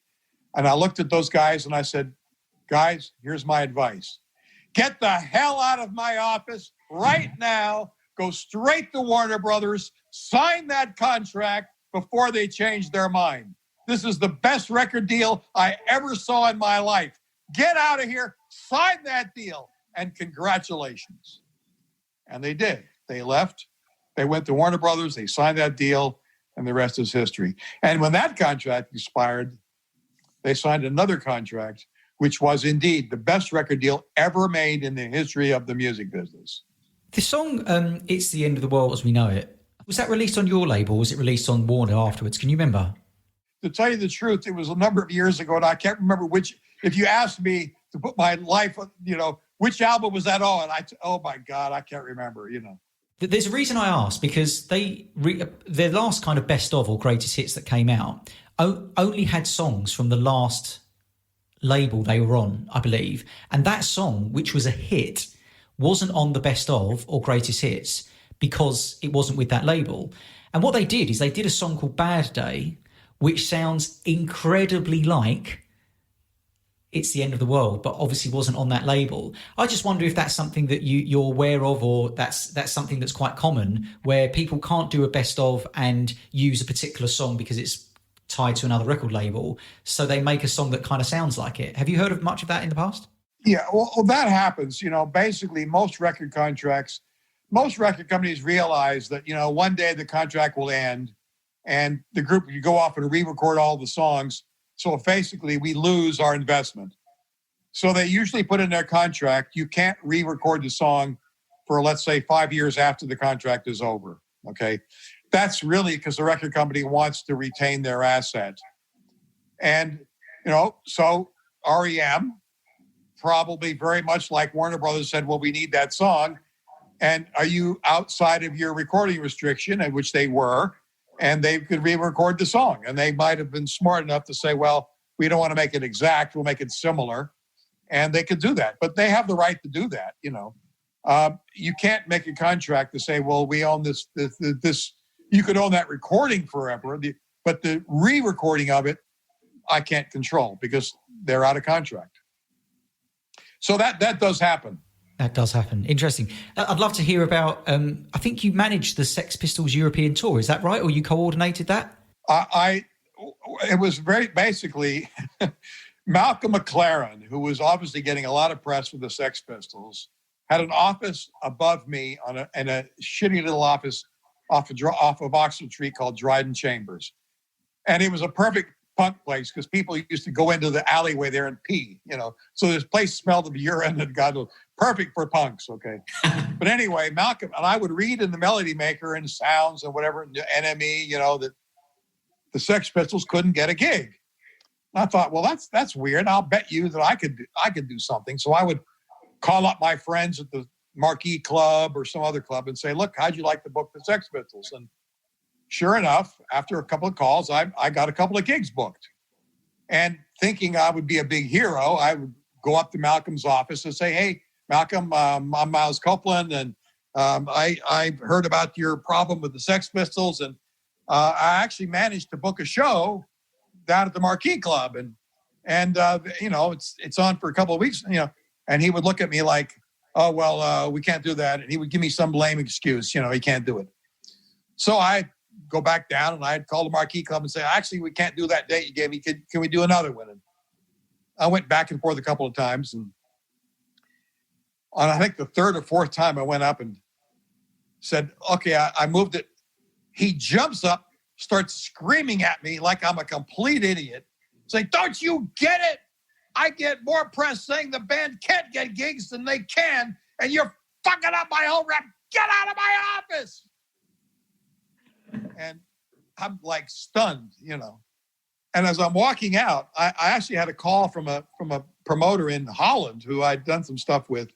And I looked at those guys and I said, guys, here's my advice. Get the hell out of my office right now. Go straight to Warner Brothers, sign that contract before they change their mind. This is the best record deal I ever saw in my life. Get out of here, sign that deal, and congratulations. And they did. They left. They went to Warner Brothers. They signed that deal, and the rest is history. And when that contract expired, they signed another contract, which was indeed the best record deal ever made in the history of the music business. The song, It's the End of the World as We Know It, was that released on your label or was it released on Warner afterwards? Can you remember? To tell you the truth, it was a number of years ago, and I can't remember which. If you asked me to put my life, which album was that on? Oh my God, I can't remember, There's a reason I asked, because their last kind of best of or greatest hits that came out only had songs from the last label they were on, I believe. And that song, which was a hit, wasn't on the best of or greatest hits because it wasn't with that label. And what they did is they did a song called Bad Day, which sounds incredibly like It's the End of the World, but obviously wasn't on that label. I just wonder if that's something that you're aware of, or that's something that's quite common, where people can't do a best of and use a particular song because it's tied to another record label. So they make a song that kind of sounds like it. Have you heard of much of that in the past? Yeah, well, that happens. Basically most record companies realize that, one day the contract will end and the group will go off and re-record all the songs. So basically we lose our investment. So they usually put in their contract, you can't re-record the song for, let's say, 5 years after the contract is over. Okay. That's really because the record company wants to retain their asset. And, so REM, probably very much like Warner Brothers, said, well, we need that song. And are you outside of your recording restriction, and which they were, and they could re-record the song. And they might have been smart enough to say, well, we don't want to make it exact, we'll make it similar. And they could do that, but they have the right to do that. You can't make a contract to say, well, we own this. You could own that recording forever, but the re-recording of it, I can't control because they're out of contract. So that does happen. That does happen. Interesting. I'd love to hear about, I think you managed the Sex Pistols European tour. Is that right? Or you coordinated that? It was very basically Malcolm McLaren, who was obviously getting a lot of press with the Sex Pistols, had an office above me in a shitty little office off of Oxford Street called Dryden Chambers. And it was a perfect punk place because people used to go into the alleyway there and pee, So this place smelled of urine and got perfect for punks, okay? But anyway, Malcolm, and I would read in the Melody Maker and Sounds and whatever, NME, that the Sex Pistols couldn't get a gig. And I thought, well, that's weird. I'll bet you that I could do something. So I would call up my friends at the Marquee Club or some other club and say, look, how'd you like to book the Sex Pistols? And sure enough, after a couple of calls, I got a couple of gigs booked. And thinking I would be a big hero, I would go up to Malcolm's office and say, hey, Malcolm, I'm Miles Copeland, and I heard about your problem with the Sex Pistols, and I actually managed to book a show down at the Marquee Club, and it's on for a couple of weeks, and he would look at me like, oh, well, we can't do that, and he would give me some lame excuse, he can't do it. So I go back down and I'd call the Marquee Club and say, actually, we can't do that date you gave me. Can we do another one? And I went back and forth a couple of times. And on, I think, the third or fourth time I went up and said, okay, I moved it. He jumps up, starts screaming at me like I'm a complete idiot, saying, don't you get it? I get more press saying the band can't get gigs than they can, and you're fucking up my whole rep. Get out of my office. And I'm like stunned, And as I'm walking out, I actually had a call from a promoter in Holland who I'd done some stuff with.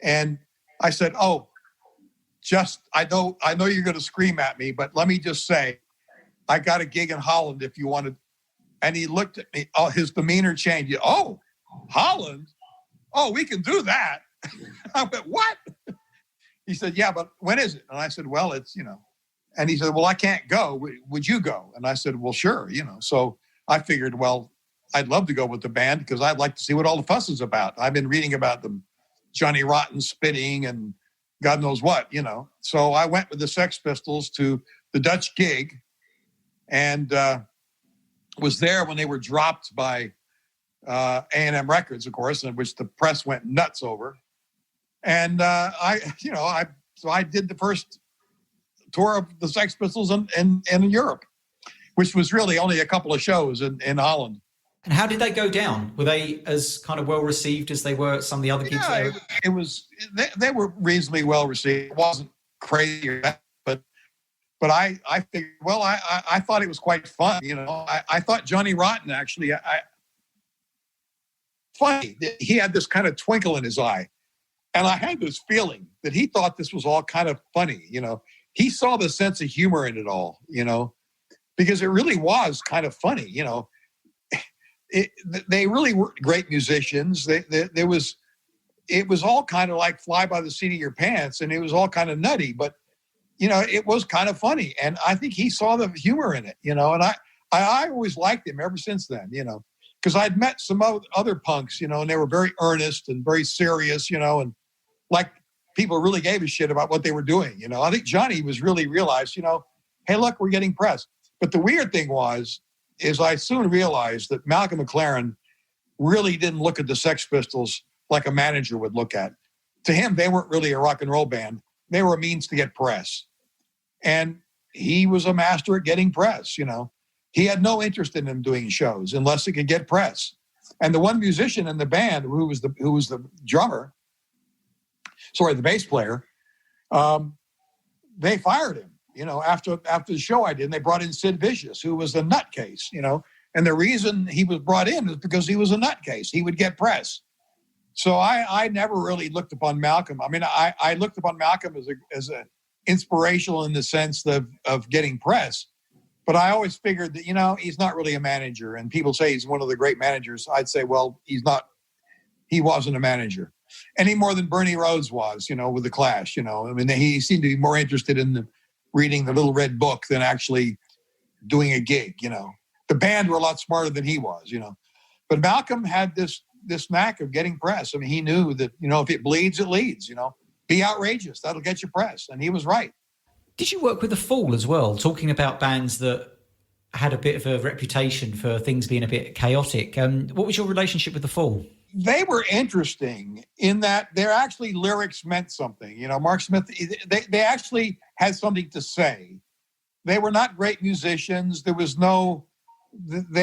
And I said, "Oh, I know you're going to scream at me, but let me just say, I got a gig in Holland if you wanted." And he looked at me. Oh, his demeanor changed. "Oh, Holland? Oh, we can do that." I went, "What?" He said, "Yeah, but when is it?" And I said, "Well, it's, you know." And he said, "Well, I can't go. Would you go?" And I said, "Well, sure, you know." So I figured, well, I'd love to go with the band because I'd like to see what all the fuss is about. I've been reading about them, Johnny Rotten spitting and God knows what, you know. So I went with the Sex Pistols to the Dutch gig and was there when they were dropped by A&M Records, of course, in which the press went nuts over. And so I did the first tour of the Sex Pistols in Europe, which was really only a couple of shows in Holland. And how did they go down? Were they as kind of well received as they were at some of the other gigs? Yeah, it was. They were reasonably well received. It wasn't crazy or that, but I figured, well, I thought it was quite fun. You know, I thought Johnny Rotten actually, funny. He had this kind of twinkle in his eye, and I had this feeling that he thought this was all kind of funny. You know, he saw the sense of humor in it all. You know, because it really was kind of funny. You know. They really were great musicians. It was all kind of like fly by the seat of your pants, and it was all kind of nutty, but you know, it was kind of funny. And I think he saw the humor in it, you know, and I always liked him ever since then, you know, because I'd met some other punks, you know, and they were very earnest and very serious, you know, and like people really gave a shit about what they were doing. You know, I think Johnny was really realized, you know, hey, look, we're getting press. But the weird thing is I soon realized that Malcolm McLaren really didn't look at the Sex Pistols like a manager would look at. To him, they weren't really a rock and roll band. They were a means to get press. And he was a master at getting press, you know. He had no interest in them doing shows unless it could get press. And the one musician in the band who was the bass player, they fired him. You know, after the show I did, and they brought in Sid Vicious, who was a nutcase, you know. And the reason he was brought in is because he was a nutcase. He would get press. So I never really looked upon Malcolm. I mean, I looked upon Malcolm as a inspirational in the sense of getting press. But I always figured that, you know, he's not really a manager. And people say he's one of the great managers. I'd say, well, he's not. He wasn't a manager any more than Bernie Rhodes was, you know, with the Clash. You know, I mean, he seemed to be more interested in reading the Little Red Book than actually doing a gig, you know. The band were a lot smarter than he was, you know. But Malcolm had this knack of getting press. I mean, he knew that, you know, if it bleeds, it leads, you know. Be outrageous. That'll get you press. And he was right. Did you work with The Fall as well, talking about bands that had a bit of a reputation for things being a bit chaotic? What was your relationship with The Fall? They were interesting in that their actually lyrics meant something. You know, Mark Smith, they actually had something to say. They were not great musicians. They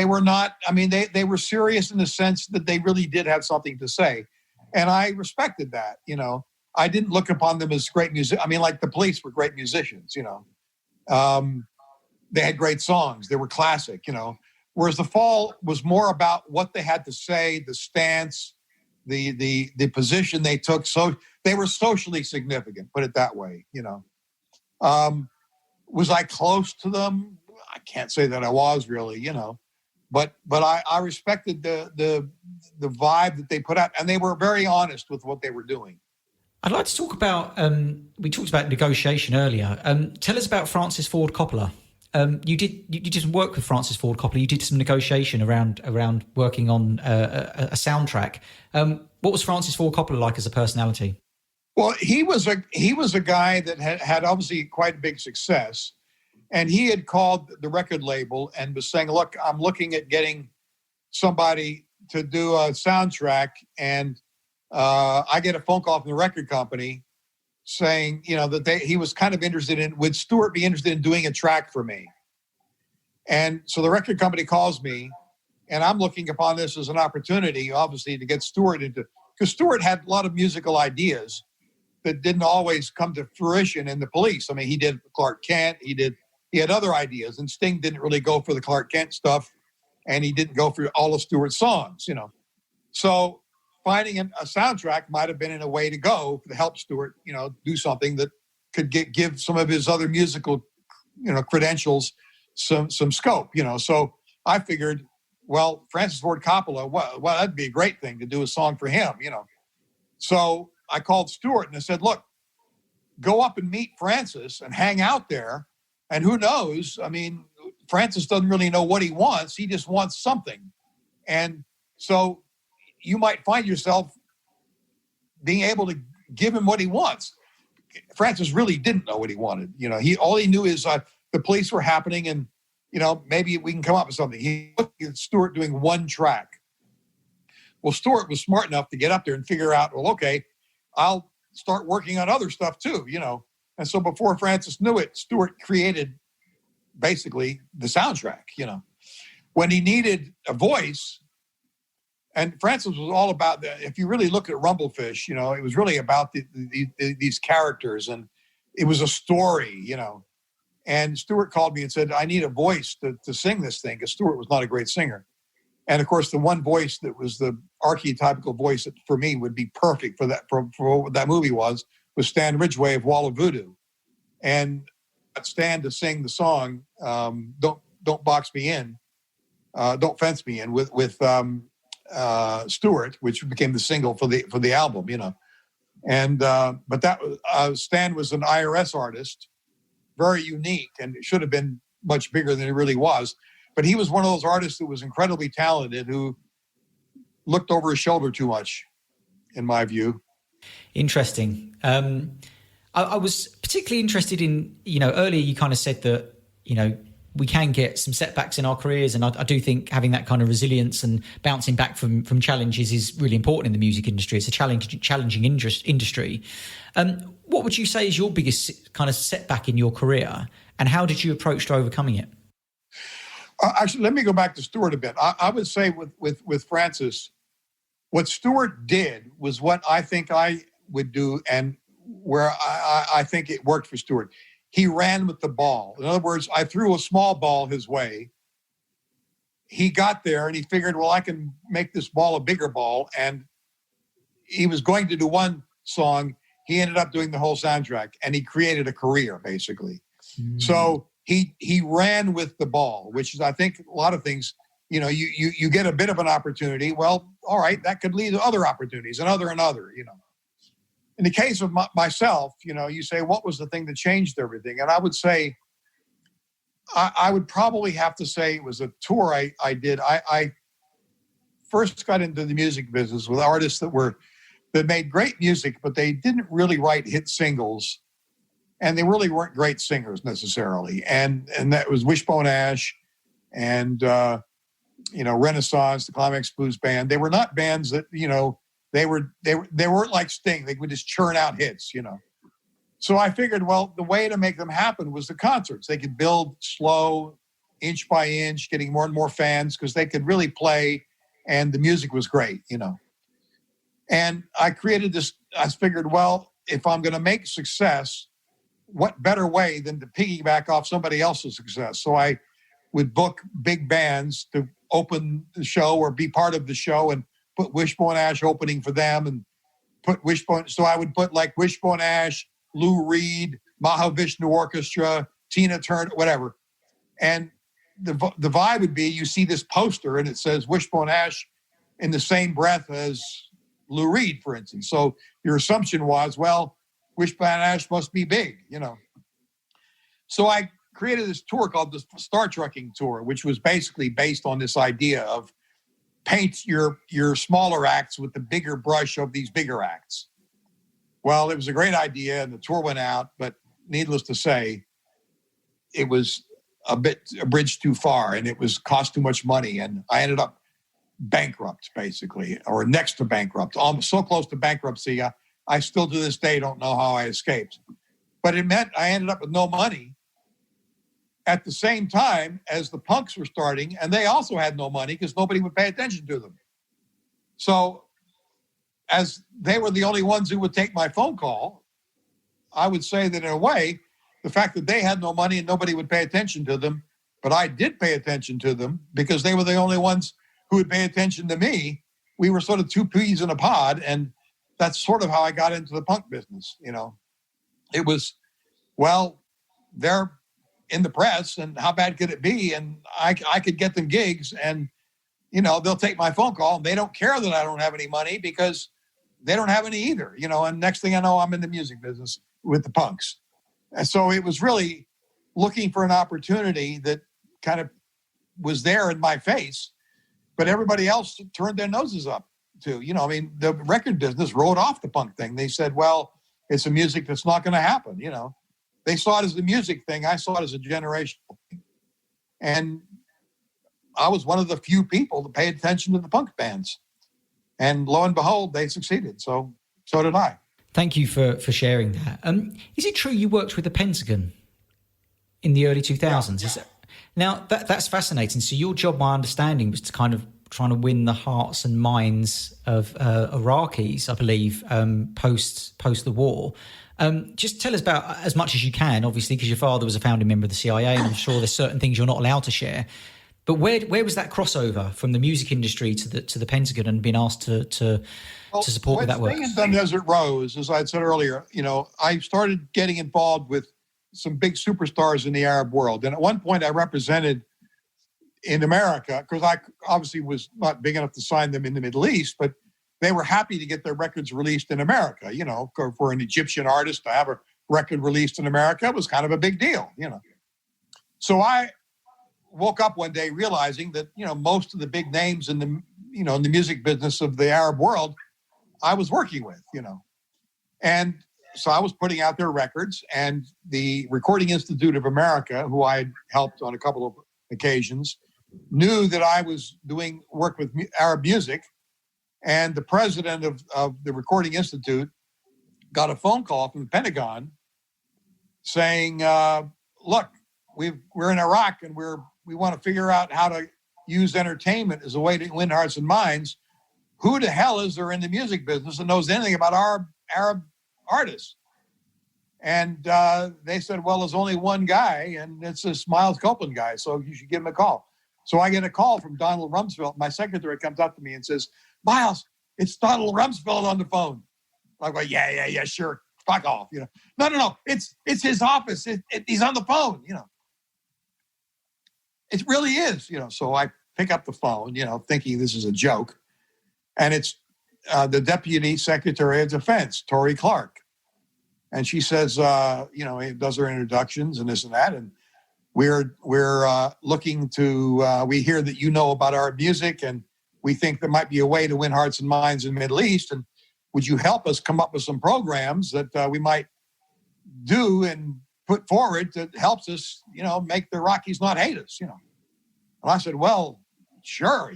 were not, I mean, they were serious in the sense that they really did have something to say. And I respected that, you know. I didn't look upon them as great music. I mean, like the Police were great musicians, you know. They had great songs. They were classic, you know. Whereas The Fall was more about what they had to say, the stance, the position they took. So they were socially significant, put it that way, you know. Was I close to them? I can't say that I was really, you know. But I respected the vibe that they put out, and they were very honest with what they were doing. I'd like to talk about, we talked about negotiation earlier. Tell us about Francis Ford Coppola. You did some work with Francis Ford Coppola. You did some negotiation around working on a soundtrack. What was Francis Ford Coppola like as a personality? Well, he was a guy that had obviously quite a big success, and he had called the record label and was saying, "Look, I'm looking at getting somebody to do a soundtrack," and I get a phone call from the record company saying, you know, that he was kind of interested in, would Stewart be interested in doing a track for me? And so the record company calls me, and I'm looking upon this as an opportunity, obviously, to get Stewart into, because Stewart had a lot of musical ideas that didn't always come to fruition in the Police. I mean, he did Clark Kent, he had other ideas, and Sting didn't really go for the Clark Kent stuff. and he didn't go for all of Stewart's songs, So finding a soundtrack might have been in a way to go to help Stewart, do something that could give some of his other musical, credentials some scope, So I figured, well, Francis Ford Coppola, well, that'd be a great thing to do a song for him, So I called Stewart and I said, look, go up and meet Francis and hang out there. And who knows? I mean, Francis doesn't really know what he wants. He just wants something. And so you might find yourself being able to give him what he wants. Francis really didn't know what he wanted. All he knew is the police were happening and, maybe we can come up with something. He looked at Stewart doing one track. Well, Stewart was smart enough to get up there and figure out, well, okay, I'll start working on other stuff too, And so before Francis knew it, Stewart created basically the soundtrack, When he needed a voice, and Francis was all about that. If you really look at Rumblefish, it was really about these characters, and it was a story, And Stewart called me and said, I need a voice to sing this thing, because Stewart was not a great singer. And of course, the one voice that was the archetypical voice that for me would be perfect for what that movie was Stan Ridgway of Wall of Voodoo. And got Stan to sing the song, Don't Box Me In, Don't Fence Me In with Stewart, which became the single for the album, And but that Stan was an IRS artist, very unique, and it should have been much bigger than it really was. But he was one of those artists that was incredibly talented who looked over his shoulder too much, in my view. Interesting. I was particularly interested in, earlier you kind of said that, we can get some setbacks in our careers. And I do think having that kind of resilience and bouncing back from challenges is really important in the music industry. It's a challenging industry. What would you say is your biggest kind of setback in your career, and how did you approach to overcoming it? Actually, let me go back to Stewart a bit. I would say with Francis, what Stewart did was what I think I would do, and where I think it worked for Stewart. He ran with the ball. In other words, I threw a small ball his way. He got there and he figured, well, I can make this ball a bigger ball. And he was going to do one song. He ended up doing the whole soundtrack, and he created a career, basically. Mm. So he ran with the ball, which is, I think, a lot of things, you get a bit of an opportunity. Well, all right, that could lead to other opportunities, and other. In the case of myself, you say, what was the thing that changed everything? And I would say, I would probably have to say it was a tour I did. I first got into the music business with artists that made great music, but they didn't really write hit singles, and they really weren't great singers necessarily. And that was Wishbone Ash and Renaissance, the Climax Blues Band. They were not bands that they weren't like Sting. They would just churn out hits, So I figured, well, the way to make them happen was the concerts. They could build slow, inch by inch, getting more and more fans, because they could really play, and the music was great, And I created this. I figured, well, if I'm going to make success, what better way than to piggyback off somebody else's success? So I would book big bands to open the show or be part of the show, and put Wishbone Ash opening for them, and put Wishbone. So I would put like Wishbone Ash, Lou Reed, Mahavishnu Orchestra, Tina Turner, whatever. And the vibe would be, you see this poster and it says Wishbone Ash in the same breath as Lou Reed, for instance. So your assumption was, well, Wishbone Ash must be big, So I created this tour called the Star Trekking Tour, which was basically based on this idea of paint your smaller acts with the bigger brush of these bigger acts. Well, it was a great idea, and the tour went out, but needless to say, it was a bridge too far, and it cost too much money, and I ended up bankrupt, basically, or next to bankrupt, almost so close to bankruptcy. I still to this day don't know how I escaped. But it meant I ended up with no money at the same time as the punks were starting, and they also had no money because nobody would pay attention to them. So as they were the only ones who would take my phone call, I would say that in a way, the fact that they had no money and nobody would pay attention to them but I did pay attention to them because they were the only ones who would pay attention to me. We were sort of two peas in a pod, and that's sort of how I got into the punk business. It was, well, they're in the press, and how bad could it be? And I could get them gigs, and they'll take my phone call, and they don't care that I don't have any money because they don't have any either. And next thing I know, I'm in the music business with the punks. And so it was really looking for an opportunity that kind of was there in my face, but everybody else turned their noses up to. The record business wrote off the punk thing. They said, well, it's a music that's not going to happen. They saw it as the music thing. I saw it as a generational thing. And I was one of the few people that paid attention to the punk bands. And lo and behold, they succeeded. So did I. Thank you for sharing that. Is it true you worked with the Pentagon in the early 2000s? Yeah. Now, that's fascinating. So your job, my understanding, was to kind of trying to win the hearts and minds of Iraqis, I believe, post the war. Just tell us about as much as you can, obviously, because your father was a founding member of the CIA, and I'm sure there's certain things you're not allowed to share. But where was that crossover from the music industry to the Pentagon and being asked to support with that work? Things done as it rose, as I said earlier, I started getting involved with some big superstars in the Arab world. And at one point I represented in America, because I obviously was not big enough to sign them in the Middle East, but they were happy to get their records released in America. For an Egyptian artist to have a record released in America was kind of a big deal, So I woke up one day realizing that, most of the big names in the, in the music business of the Arab world, I was working with, And so I was putting out their records, and the Recording Institute of America, who I had helped on a couple of occasions, knew that I was doing work with Arab music. And the president of the Recording Institute got a phone call from the Pentagon saying, look, we're in Iraq, and we want to figure out how to use entertainment as a way to win hearts and minds. Who the hell is there in the music business and knows anything about Arab artists? And they said, well, there's only one guy, and it's this Miles Copeland guy, so you should give him a call. So I get a call from Donald Rumsfeld. My secretary comes up to me and says, Miles, it's Donald Rumsfeld on the phone. I go, yeah, sure. Fuck off. No. It's his office. He's on the phone, It really is, So I pick up the phone, thinking this is a joke. And it's the Deputy Secretary of Defense, Tori Clark. And she says, he does her introductions and this and that. And we're looking to, we hear that you know about our music, and we think there might be a way to win hearts and minds in the Middle East. And would you help us come up with some programs that we might do and put forward that helps us, make the Iraqis not hate us, And I said, well, sure,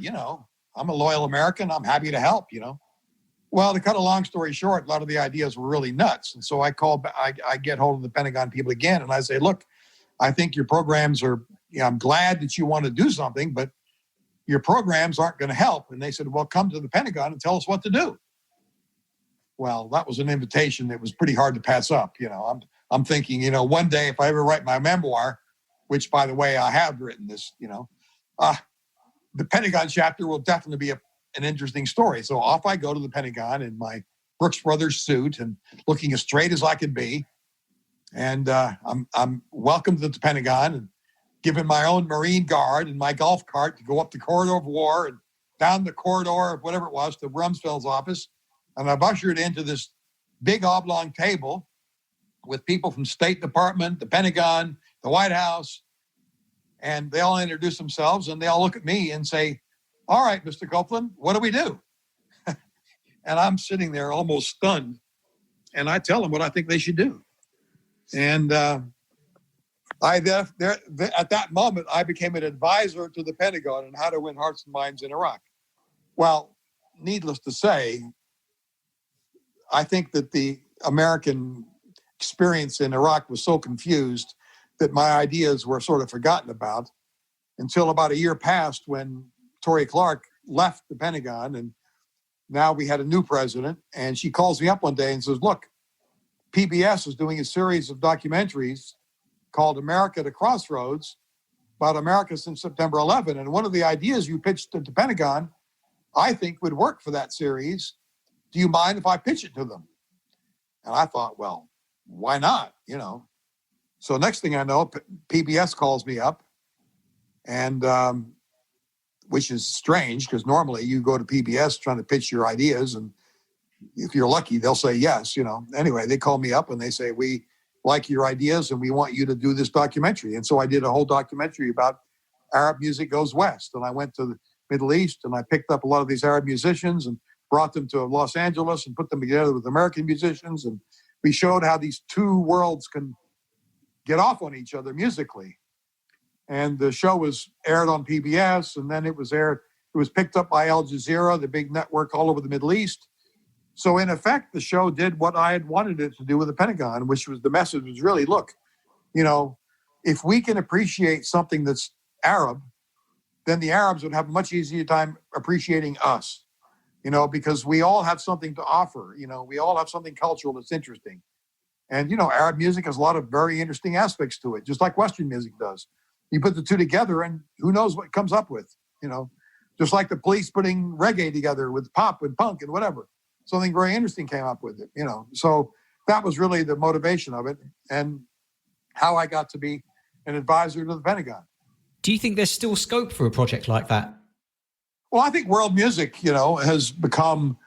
I'm a loyal American. I'm happy to help, Well, to cut a long story short, a lot of the ideas were really nuts. And so I get hold of the Pentagon people again, and I say, look, I think your programs are, I'm glad that you want to do something, but your programs aren't going to help. And they said, well, come to the Pentagon and tell us what to do. Well, that was an invitation that was pretty hard to pass up. I'm thinking, one day if I ever write my memoir, which, by the way, I have written this, the Pentagon chapter will definitely be an interesting story. So off I go to the Pentagon in my Brooks Brothers suit and looking as straight as I could be. And I'm welcomed at the Pentagon and given my own Marine Guard and my golf cart to go up the corridor of war and down the corridor of whatever it was to Rumsfeld's office. And I'm ushered into this big oblong table with people from State Department, the Pentagon, the White House. And they all introduce themselves, and they all look at me and say, all right, Mr. Copeland, what do we do? And I'm sitting there almost stunned. And I tell them what I think they should do. And at that moment, I became an advisor to the Pentagon on how to win hearts and minds in Iraq. Well, needless to say, I think that the American experience in Iraq was so confused that my ideas were sort of forgotten about until about a year passed when Tori Clark left the Pentagon, and now we had a new president, and she calls me up one day and says, look, PBS is doing a series of documentaries called America at a Crossroads, about America since September 11. And one of the ideas you pitched at the Pentagon, I think would work for that series. Do you mind if I pitch it to them? And I thought, well, why not? So next thing I know, PBS calls me up, and which is strange because normally you go to PBS trying to pitch your ideas, and if you're lucky, they'll say yes. Anyway, they call me up and they say, we like your ideas and we want you to do this documentary. And so I did a whole documentary about Arab music goes west. And I went to the Middle East and I picked up a lot of these Arab musicians and brought them to Los Angeles and put them together with American musicians. And we showed how these two worlds can get off on each other musically. And the show was aired on PBS, and then it was picked up by Al Jazeera, the big network all over the Middle East. So in effect, the show did what I had wanted it to do with the Pentagon, which was the message was really, look, if we can appreciate something that's Arab, then the Arabs would have a much easier time appreciating us, because we all have something to offer. We all have something cultural that's interesting. And, Arab music has a lot of very interesting aspects to it, just like Western music does. You put the two together and who knows what it comes up with, just like the Police putting reggae together with pop and punk and whatever. Something very interesting came up with it, So that was really the motivation of it and how I got to be an advisor to the Pentagon. Do you think there's still scope for a project like that? Well, I think world music, has become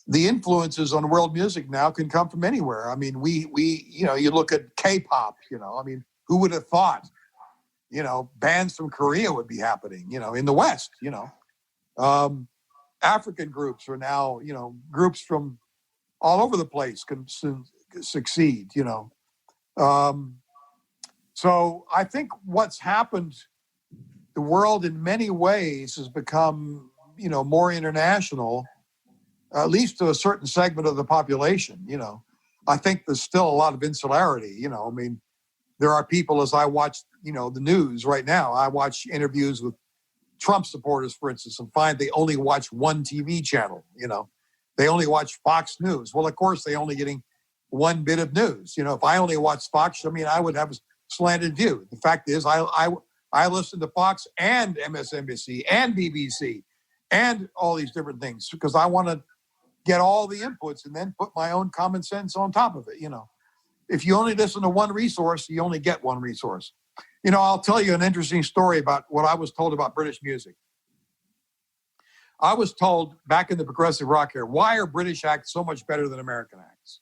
the influences on world music now can come from anywhere. I mean, we you look at K-pop, who would have thought, bands from Korea would be happening, in the West, African groups are now, groups from all over the place can succeed, So I think what's happened, the world in many ways has become, more international, at least to a certain segment of the population, I think there's still a lot of insularity, there are people, as I watch, the news right now, I watch interviews with Trump supporters, for instance, and find they only watch one TV channel, they only watch Fox News. Well, of course, they're only getting one bit of news. If I only watch Fox, I would have a slanted view. The fact is, I listen to Fox and MSNBC and BBC and all these different things because I want to get all the inputs and then put my own common sense on top of it. If you only listen to one resource, you only get one resource. I'll tell you an interesting story about what I was told about British music. I was told back in the progressive rock era, why are British acts so much better than American acts?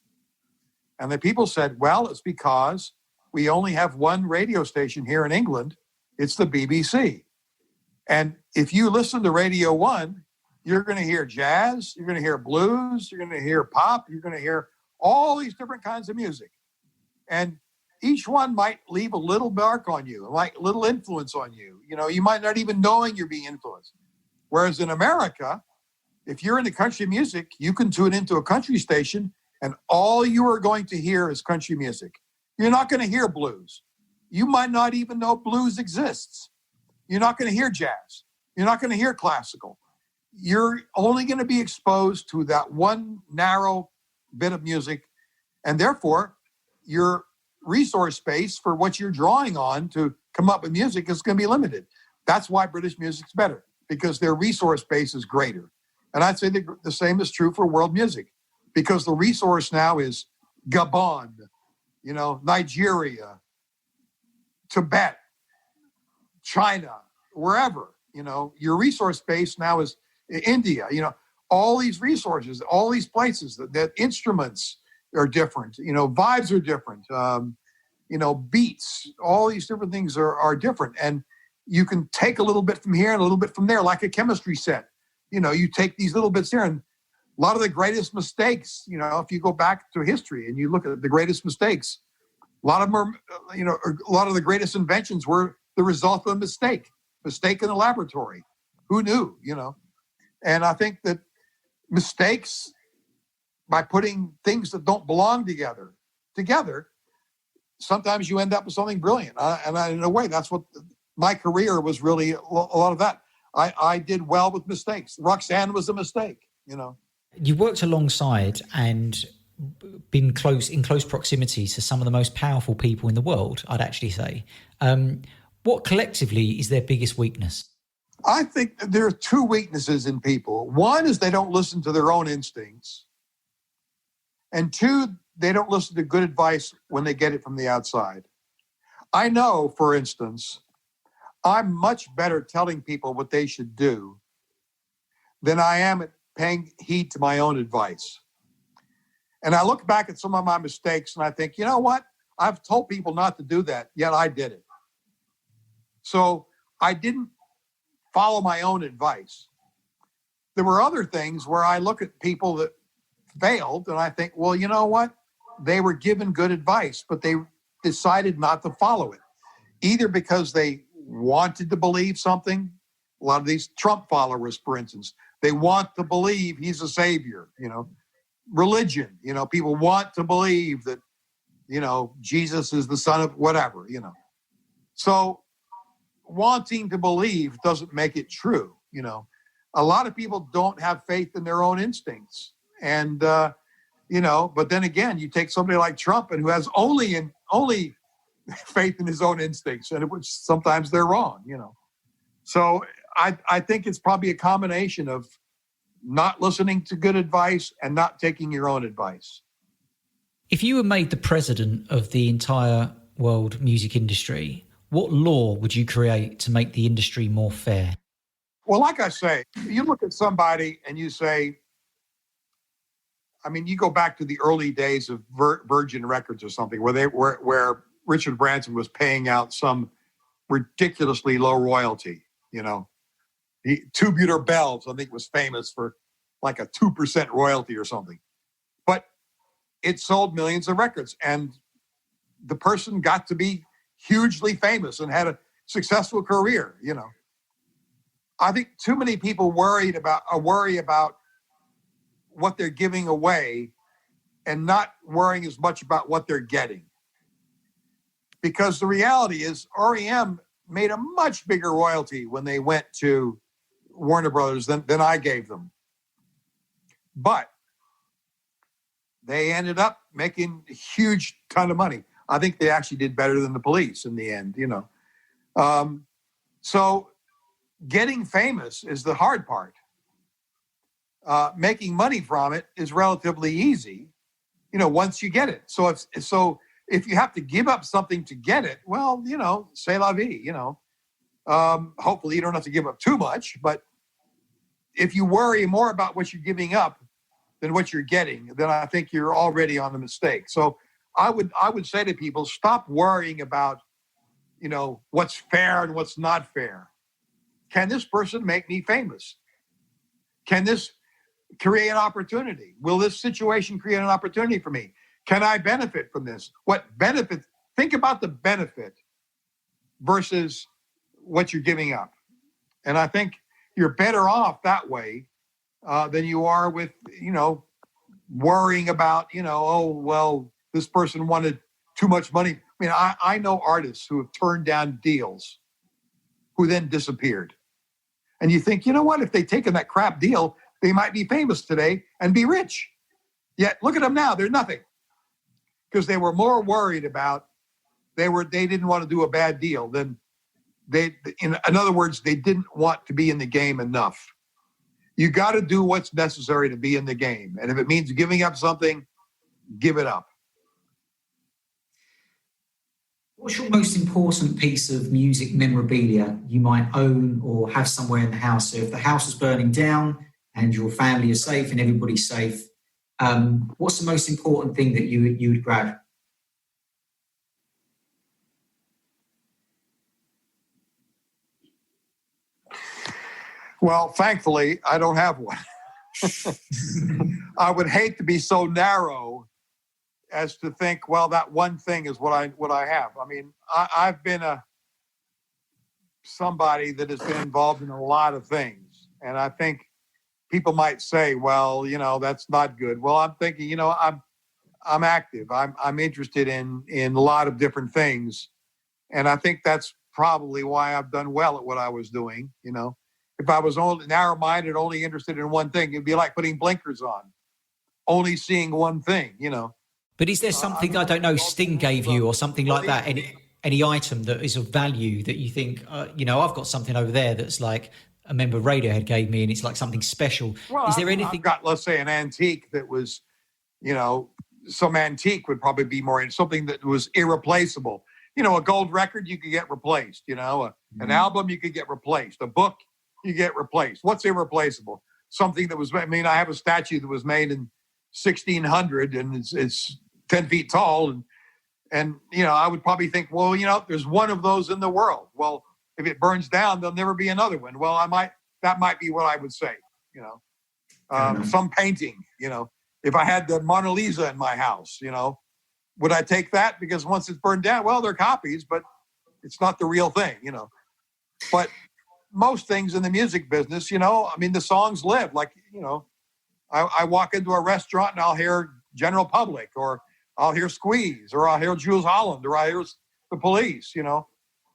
And the people said, well, it's because we only have one radio station here in England. It's the BBC. And if you listen to Radio 1, you're going to hear jazz, you're going to hear blues, you're going to hear pop, you're going to hear all these different kinds of music. And each one might leave a little mark on you, like little influence on you. You might not even knowing you're being influenced. Whereas in America, if you're into country music, you can tune into a country station and all you are going to hear is country music. You're not going to hear blues. You might not even know blues exists. You're not going to hear jazz. You're not going to hear classical. You're only going to be exposed to that one narrow bit of music. And therefore, your resource space for what you're drawing on to come up with music is going to be limited. That's why British music's better, because their resource base is greater. And I'd say the same is true for world music, because the resource now is Gabon, Nigeria, Tibet, China, wherever, your resource base now is India, all these resources, all these places that instruments are different, vibes are different, beats, all these different things are different. And you can take a little bit from here and a little bit from there, like a chemistry set. You take these little bits here, and a lot of the greatest mistakes, if you go back to history and you look at the greatest mistakes, a lot of them are, a lot of the greatest inventions were the result of a mistake in the laboratory. Who knew, And I think that mistakes, by putting things that don't belong together, sometimes you end up with something brilliant. In a way, that's what my career was really, a lot of that. I did well with mistakes. Roxanne was a mistake, You worked alongside and been in close proximity to some of the most powerful people in the world, I'd actually say. What collectively is their biggest weakness? I think there are two weaknesses in people. One is they don't listen to their own instincts. And two, they don't listen to good advice when they get it from the outside. I know, for instance, I'm much better telling people what they should do than I am at paying heed to my own advice. And I look back at some of my mistakes and I think, you know what? I've told people not to do that, yet I did it. So I didn't follow my own advice. There were other things where I look at people that failed and I think, well, you know what? They were given good advice, but they decided not to follow it, either because they wanted to believe something. A lot of these Trump followers, for instance, they want to believe he's a savior, religion, people want to believe that, Jesus is the son of whatever, So wanting to believe doesn't make it true. A lot of people don't have faith in their own instincts. And, but then again, you take somebody like Trump and who has only faith in his own instincts, and which sometimes they're wrong, So I think it's probably a combination of not listening to good advice and not taking your own advice. If you were made the president of the entire world music industry, what law would you create to make the industry more fair? Well, like I say, you look at somebody and you say, you go back to the early days of Virgin Records or something where Richard Branson was paying out some ridiculously low royalty, Tubular Bells, I think, was famous for like a 2% royalty or something. But it sold millions of records, and the person got to be hugely famous and had a successful career, I think too many people worry about what they're giving away and not worrying as much about what they're getting. Because the reality is REM made a much bigger royalty when they went to Warner Brothers than I gave them. But they ended up making a huge ton of money. I think they actually did better than the Police in the end, So getting famous is the hard part. Making money from it is relatively easy, once you get it. So if you have to give up something to get it, well, c'est la vie, hopefully you don't have to give up too much, but if you worry more about what you're giving up than what you're getting, then I think you're already on the mistake. So I would say to people, stop worrying about, what's fair and what's not fair. Can this person make me famous? Can this create an opportunity? Will this situation create an opportunity for me? Can I benefit from this? What benefit? Think about the benefit versus what you're giving up. And I think you're better off that way than you are with, worrying about, this person wanted too much money. I know artists who have turned down deals who then disappeared. And you think, if they'd taken that crap deal, they might be famous today and be rich. Yet look at them now, they're nothing. Because they were more worried about, they didn't want to do a bad deal than in other words, they didn't want to be in the game enough. You got to do what's necessary to be in the game. And if it means giving up something, give it up. What's your most important piece of music memorabilia you might own or have somewhere in the house? So if the house is burning down and your family is safe and everybody's safe, what's the most important thing that you would grab? Well, thankfully, I don't have one. I would hate to be so narrow as to think, well, that one thing is what I have. I've been somebody that has been involved in a lot of things, and I think people might say, well, that's not good. Well, I'm thinking, I'm active. I'm interested in a lot of different things, and I think that's probably why I've done well at what I was doing. If I was only narrow-minded, only interested in one thing, it'd be like putting blinkers on, only seeing one thing. But is there something, I don't know, Sting gave you or something like that? any item that is of value that you think, you know, I've got something over there that's like a member of Radiohead gave me, and it's like something special. Well, Is there anything? I've got, let's say, an antique that was, you know, some antique would probably be more in something that was irreplaceable. You know, a gold record you could get replaced. You know, an album you could get replaced. A book you get replaced. What's irreplaceable? Something that was. I mean, I have a statue that was made in 1600, and it's 10 feet tall, and you know, I would probably think, well, you know, there's one of those in the world. Well, if it burns down, there'll never be another one. Well, that might be what I would say. You know, some painting. You know, if I had the Mona Lisa in my house, you know, would I take that? Because once it's burned down, well, they're copies, but it's not the real thing. You know, but most things in the music business, you know, I mean, the songs live. Like, you know, I walk into a restaurant and I'll hear General Public, or I'll hear Squeeze, or I'll hear Jules Holland, or I hear the Police. You know,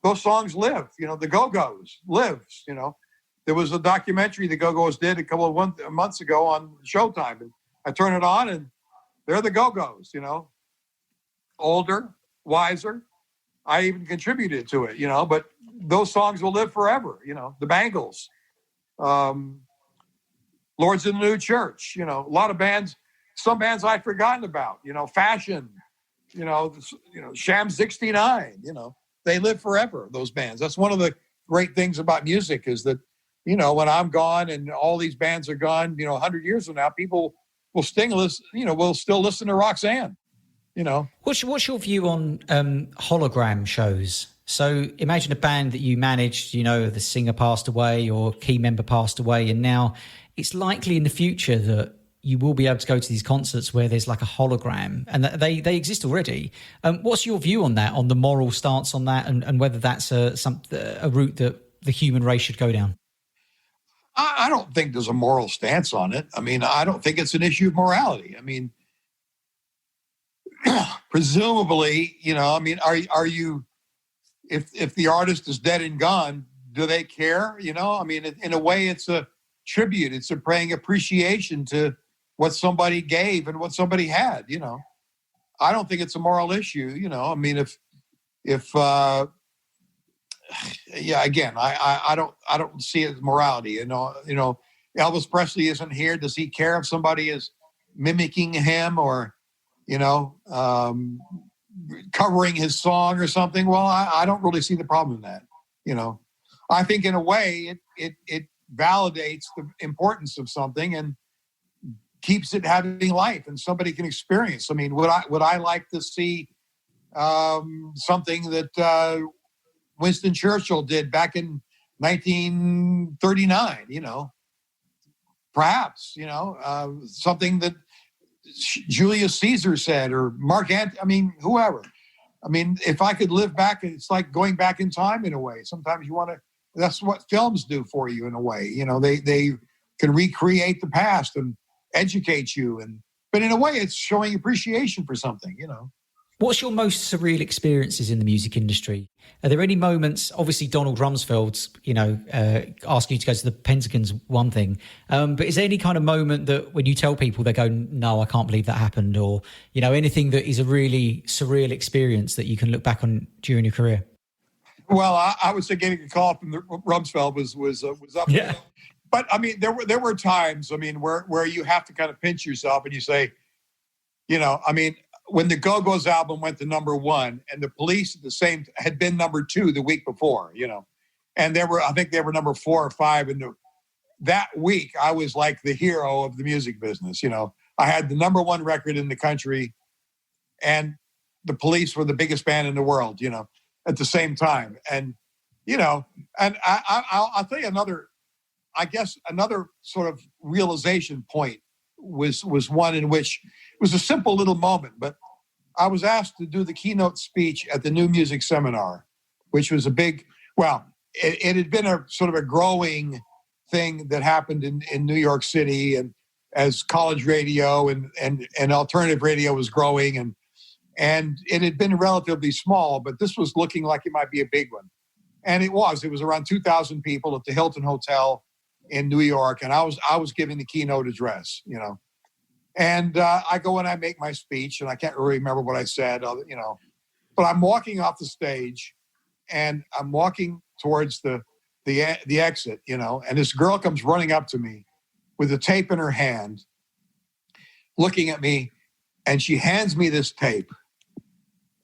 those songs live. You know, the Go-Go's lives. You know, there was a documentary the Go-Go's did a couple of months ago on Showtime, and I turn it on and they're the Go-Go's. You know, older, wiser. I even contributed to it. You know, but those songs will live forever. You know, the Bangles, Lords of the New Church. You know, a lot of bands. Some bands I'd forgotten about, you know, Fashion, you know, Sham 69, you know, they live forever, those bands. That's one of the great things about music, is that, you know, when I'm gone and all these bands are gone, you know, 100 years from now, people will will still listen to Roxanne, you know. What's your view on hologram shows? So imagine a band that you managed, you know, the singer passed away or key member passed away, and now it's likely in the future that you will be able to go to these concerts where there's like a hologram, and they exist already. What's your view on that, on the moral stance on that, and whether that's a route that the human race should go down? I don't think there's a moral stance on it. I mean, I don't think it's an issue of morality. I mean, presumably, you know, I mean, are you, if the artist is dead and gone, do they care? You know, I mean, in a way, it's a tribute. It's a paying appreciation to what somebody gave and what somebody had. You know, I don't think it's a moral issue. You know, I mean, if yeah, again, I don't see it as morality. You know, Elvis Presley isn't here. Does he care if somebody is mimicking him or, you know, covering his song or something? Well, I don't really see the problem in that. You know, I think in a way it validates the importance of something and keeps it having life, and somebody can experience. I mean, would I like to see something that Winston Churchill did back in 1939? You know, perhaps, you know, something that Julius Caesar said, or Mark Antony. I mean, whoever. I mean, if I could live back, it's like going back in time in a way. Sometimes you want to. That's what films do for you in a way. You know, they can recreate the past and educate you, but in a way, it's showing appreciation for something. You know. What's your most surreal experiences in the music industry? Are there any moments? Obviously, Donald Rumsfeld's, you know, asking you to go to the Pentagon's one thing. But is there any kind of moment that when you tell people, they go, "No, I can't believe that happened," or, you know, anything that is a really surreal experience that you can look back on during your career? Well, I would say getting a call from the Rumsfeld was up. Yeah. But I mean, there were times, I mean, where you have to kind of pinch yourself and you say, you know, I mean, when the Go-Go's album went to #1 and the Police at the same had been #2 the week before, you know, and I think they were #4 or 5. And that week I was like the hero of the music business. You know, I had the #1 record in the country and the Police were the biggest band in the world, you know, at the same time. And, you know, and I'll tell you another sort of realization point was one in which it was a simple little moment, but I was asked to do the keynote speech at the New Music Seminar, which was it had been a sort of a growing thing that happened in New York City, and as college radio and alternative radio was growing, and it had been relatively small, but this was looking like it might be a big one. And it was around 2,000 people at the Hilton Hotel in New York, and I was giving the keynote address, you know. And I go and I make my speech, and I can't really remember what I said, you know. But I'm walking off the stage, and I'm walking towards the exit, and this girl comes running up to me with a tape in her hand, looking at me, and she hands me this tape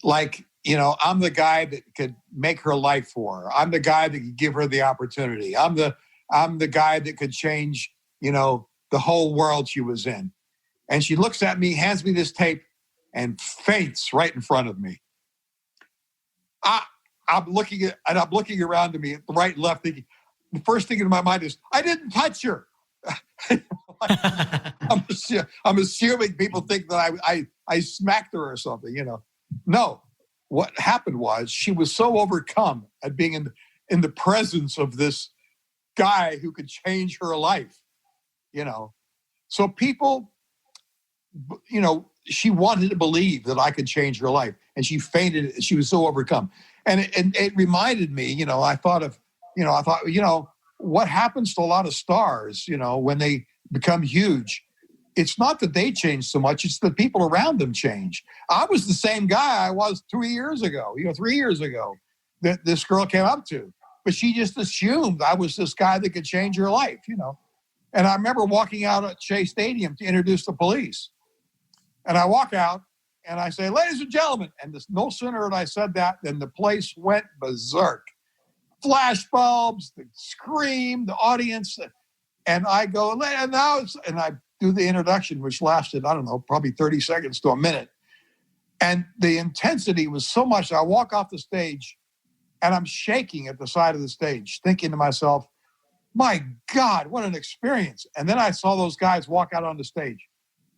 like, I'm the guy that could make her life for her. I'm the guy that could give her the opportunity. I'm the guy that could change, the whole world she was in. And she looks at me, hands me this tape, and faints right in front of me. I'm looking around to me, right and left, thinking, the first thing in my mind is, I didn't touch her. I'm assuming people think that I smacked her or something, No, what happened was she was so overcome at being in the presence of this guy who could change her life, So people, she wanted to believe that I could change her life, and she fainted. She was so overcome. And it reminded me, I thought, what happens to a lot of stars, when they become huge? It's not that they change so much, it's the people around them change. I was the same guy I was 3 years ago, that this girl came up to, but she just assumed I was this guy that could change her life, And I remember walking out at Shea Stadium to introduce the Police. And I walk out and I say, ladies and gentlemen, and no sooner had I said that than the place went berserk. Flash bulbs, the scream, the audience. And I go, and I do the introduction, which lasted, I don't know, probably 30 seconds to a minute. And the intensity was so much, I walk off the stage and I'm shaking at the side of the stage, thinking to myself, my God, what an experience. And then I saw those guys walk out on the stage.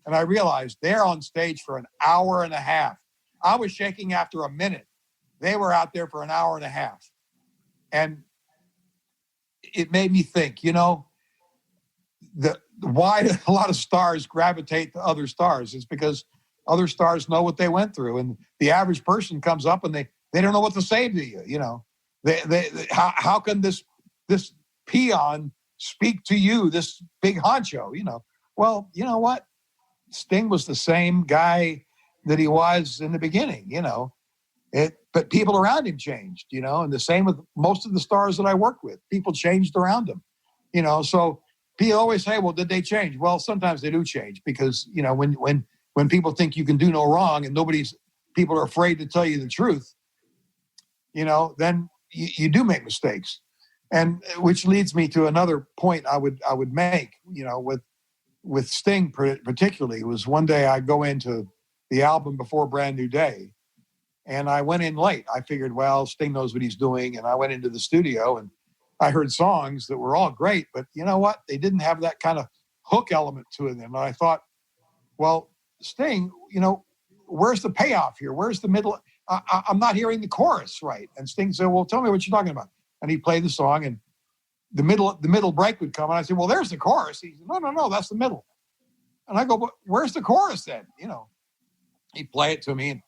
And I realized they're on stage for an hour and a half. I was shaking after a minute. They were out there for an hour and a half. And it made me think, why a lot of stars gravitate to other stars is because other stars know what they went through. And the average person comes up and they don't know what to say to you, how can this peon speak to you, this big honcho, Well, you know what? Sting was the same guy that he was in the beginning, but people around him changed, and the same with most of the stars that I worked with. People changed around him, so people always say, well, did they change? Well, sometimes they do change because, when people think you can do no wrong and people are afraid to tell you the truth, then you do make mistakes. And which leads me to another point I would make, with Sting particularly. It was one day I go into the album Before Brand New Day, and I went in late. I figured, well, Sting knows what he's doing. And I went into the studio and I heard songs that were all great, but you know what? They didn't have that kind of hook element to them. And I thought, well, Sting, where's the payoff here? Where's the middle? I'm not hearing the chorus right. And Sting said, well, tell me what you're talking about. And he played the song, and the middle break would come, and I said, well, there's the chorus. He said, no, that's the middle. And I go, but where's the chorus then? He'd play it to me, and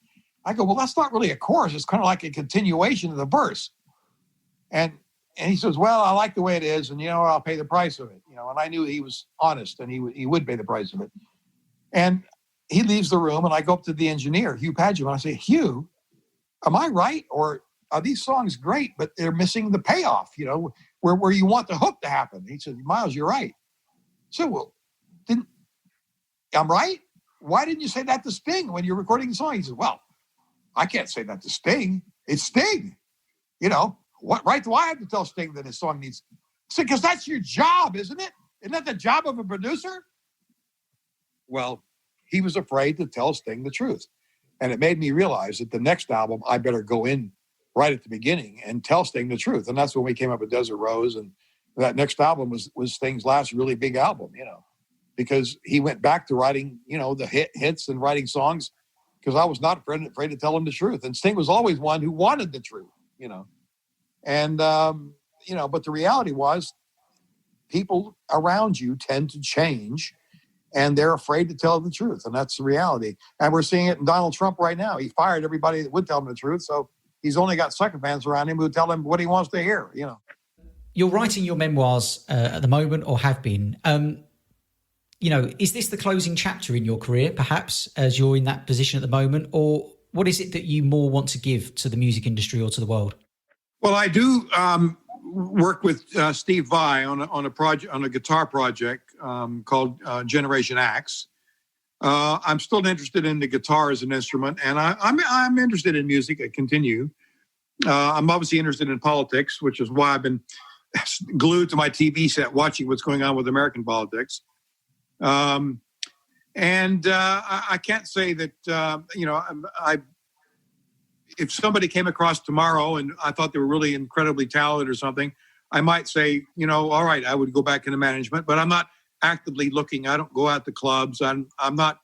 I go, well, that's not really a chorus. It's kind of like a continuation of the verse. And he says, well, I like the way it is, and I'll pay the price of it. And I knew he was honest, and he would pay the price of it. And he leaves the room, and I go up to the engineer, Hugh Padgham, and I say, Hugh, am I right? Or are these songs great, but they're missing the payoff, where you want the hook to happen? He said, Miles, you're right. I said, well, I'm right? Why didn't you say that to Sting when you're recording the song? He said, well, I can't say that to Sting. It's Sting. What right do I have to tell Sting that his song needs? I said, because that's your job, isn't it? Isn't that the job of a producer? Well, he was afraid to tell Sting the truth. And it made me realize that the next album, I better go in right at the beginning and tell Sting the truth. And that's when we came up with Desert Rose. And that next album was Sting's last really big album, because he went back to writing, the hits and writing songs, because I was not afraid to tell him the truth. And Sting was always one who wanted the truth, And, but the reality was people around you tend to change, and they're afraid to tell the truth. And that's the reality. And we're seeing it in Donald Trump right now. He fired everybody that would tell him the truth. So he's only got sycophants around him who tell him what he wants to hear, You're writing your memoirs at the moment, or have been. Is this the closing chapter in your career, perhaps, as you're in that position at the moment? Or what is it that you more want to give to the music industry or to the world? Well, I do work with Steve Vai on a project, on a guitar project called Generation Axe. I'm still interested in the guitar as an instrument, and I'm interested in music. I continue. I'm obviously interested in politics, which is why I've been glued to my TV set watching what's going on with American politics. I can't say that, if somebody came across tomorrow and I thought they were really incredibly talented or something, I might say, all right, I would go back into management, but I'm not actively looking. I don't go out to clubs. I'm not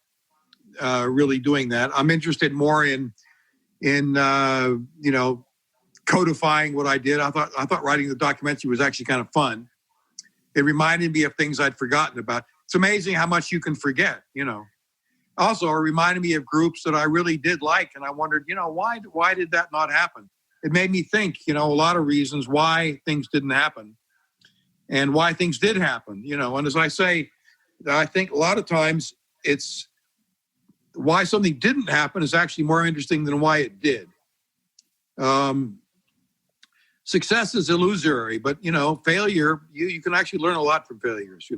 really doing that. I'm interested more in codifying what I did. I thought writing the documentary was actually kind of fun. It reminded me of things I'd forgotten about. It's amazing how much you can forget, Also, it reminded me of groups that I really did like, and I wondered, why did that not happen? It made me think, a lot of reasons why things didn't happen and why things did happen, And as I say, I think a lot of times it's why something didn't happen is actually more interesting than why it did. Success is illusory, but, failure, you can actually learn a lot from failures,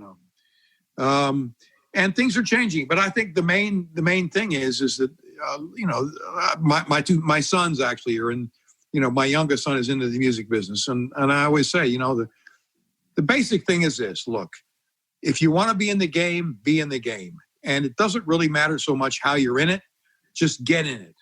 And things are changing, but I think the main thing is that my sons actually are in, my youngest son is into the music business, and I always say, the basic thing is this: look, if you want to be in the game, be in the game, and it doesn't really matter so much how you're in it, just get in it.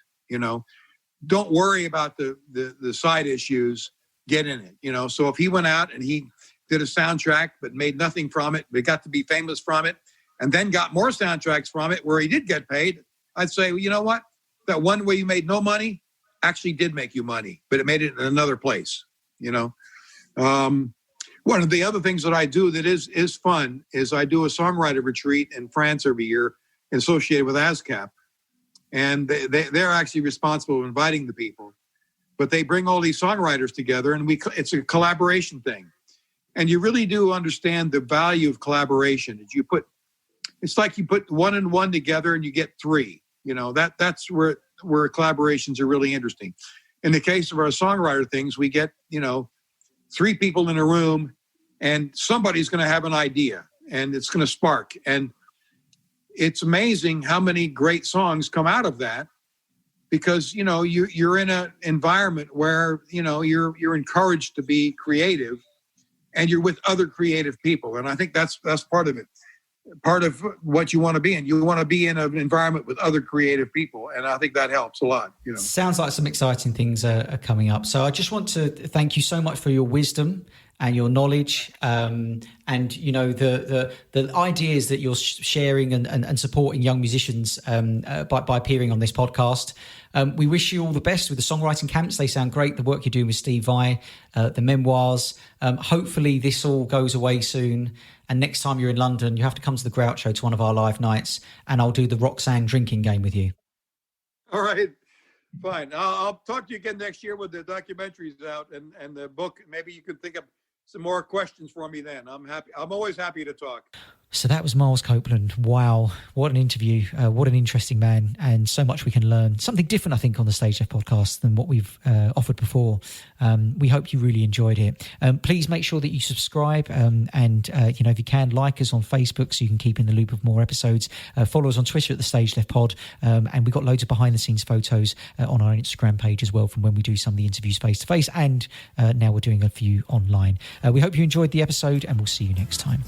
Don't worry about the side issues. Get in it. So if he went out and he did a soundtrack but made nothing from it, but got to be famous from it, and then got more soundtracks from it where he did get paid, I'd say, well, you know what? That one where you made no money actually did make you money, but it made it in another place, One of the other things that I do that is fun is I do a songwriter retreat in France every year associated with ASCAP. And they're actually responsible for inviting the people. But they bring all these songwriters together, and it's a collaboration thing. And you really do understand the value of collaboration. It's like you put one and one together and you get three. That's where collaborations are really interesting. In the case of our songwriter things, we get, three people in a room, and somebody's going to have an idea, and it's going to spark. And it's amazing how many great songs come out of that, because, you're in an environment where, you're encouraged to be creative, and you're with other creative people. And I think that's part of it. Part of what you want to be in. You want to be in an environment with other creative people. And I think that helps a lot. Sounds like some exciting things are coming up. So I just want to thank you so much for your wisdom and your knowledge, and the ideas that you're sharing and supporting young musicians by appearing on this podcast. We wish you all the best with the songwriting camps. They sound great. The work you're doing with Steve Vai, the memoirs. Hopefully this all goes away soon. And next time you're in London, you have to come to the Grout Show, to one of our live nights, and I'll do the Roxanne drinking game with you. All right. Fine. I'll talk to you again next year when the documentary's out and the book. Maybe you could think of some more questions for me then. I'm happy. I'm always happy to talk. So that was Miles Copeland. Wow, what an interview. What an interesting man, and so much we can learn. Something different, I think, on the StageLeft podcast than what we've offered before. We hope you really enjoyed it. Please make sure that you subscribe, and if you can, like us on Facebook so you can keep in the loop of more episodes. Follow us on Twitter at the StageLeft Pod, and we've got loads of behind-the-scenes photos on our Instagram page as well from when we do some of the interviews face-to-face, and now we're doing a few online. We hope you enjoyed the episode, and we'll see you next time.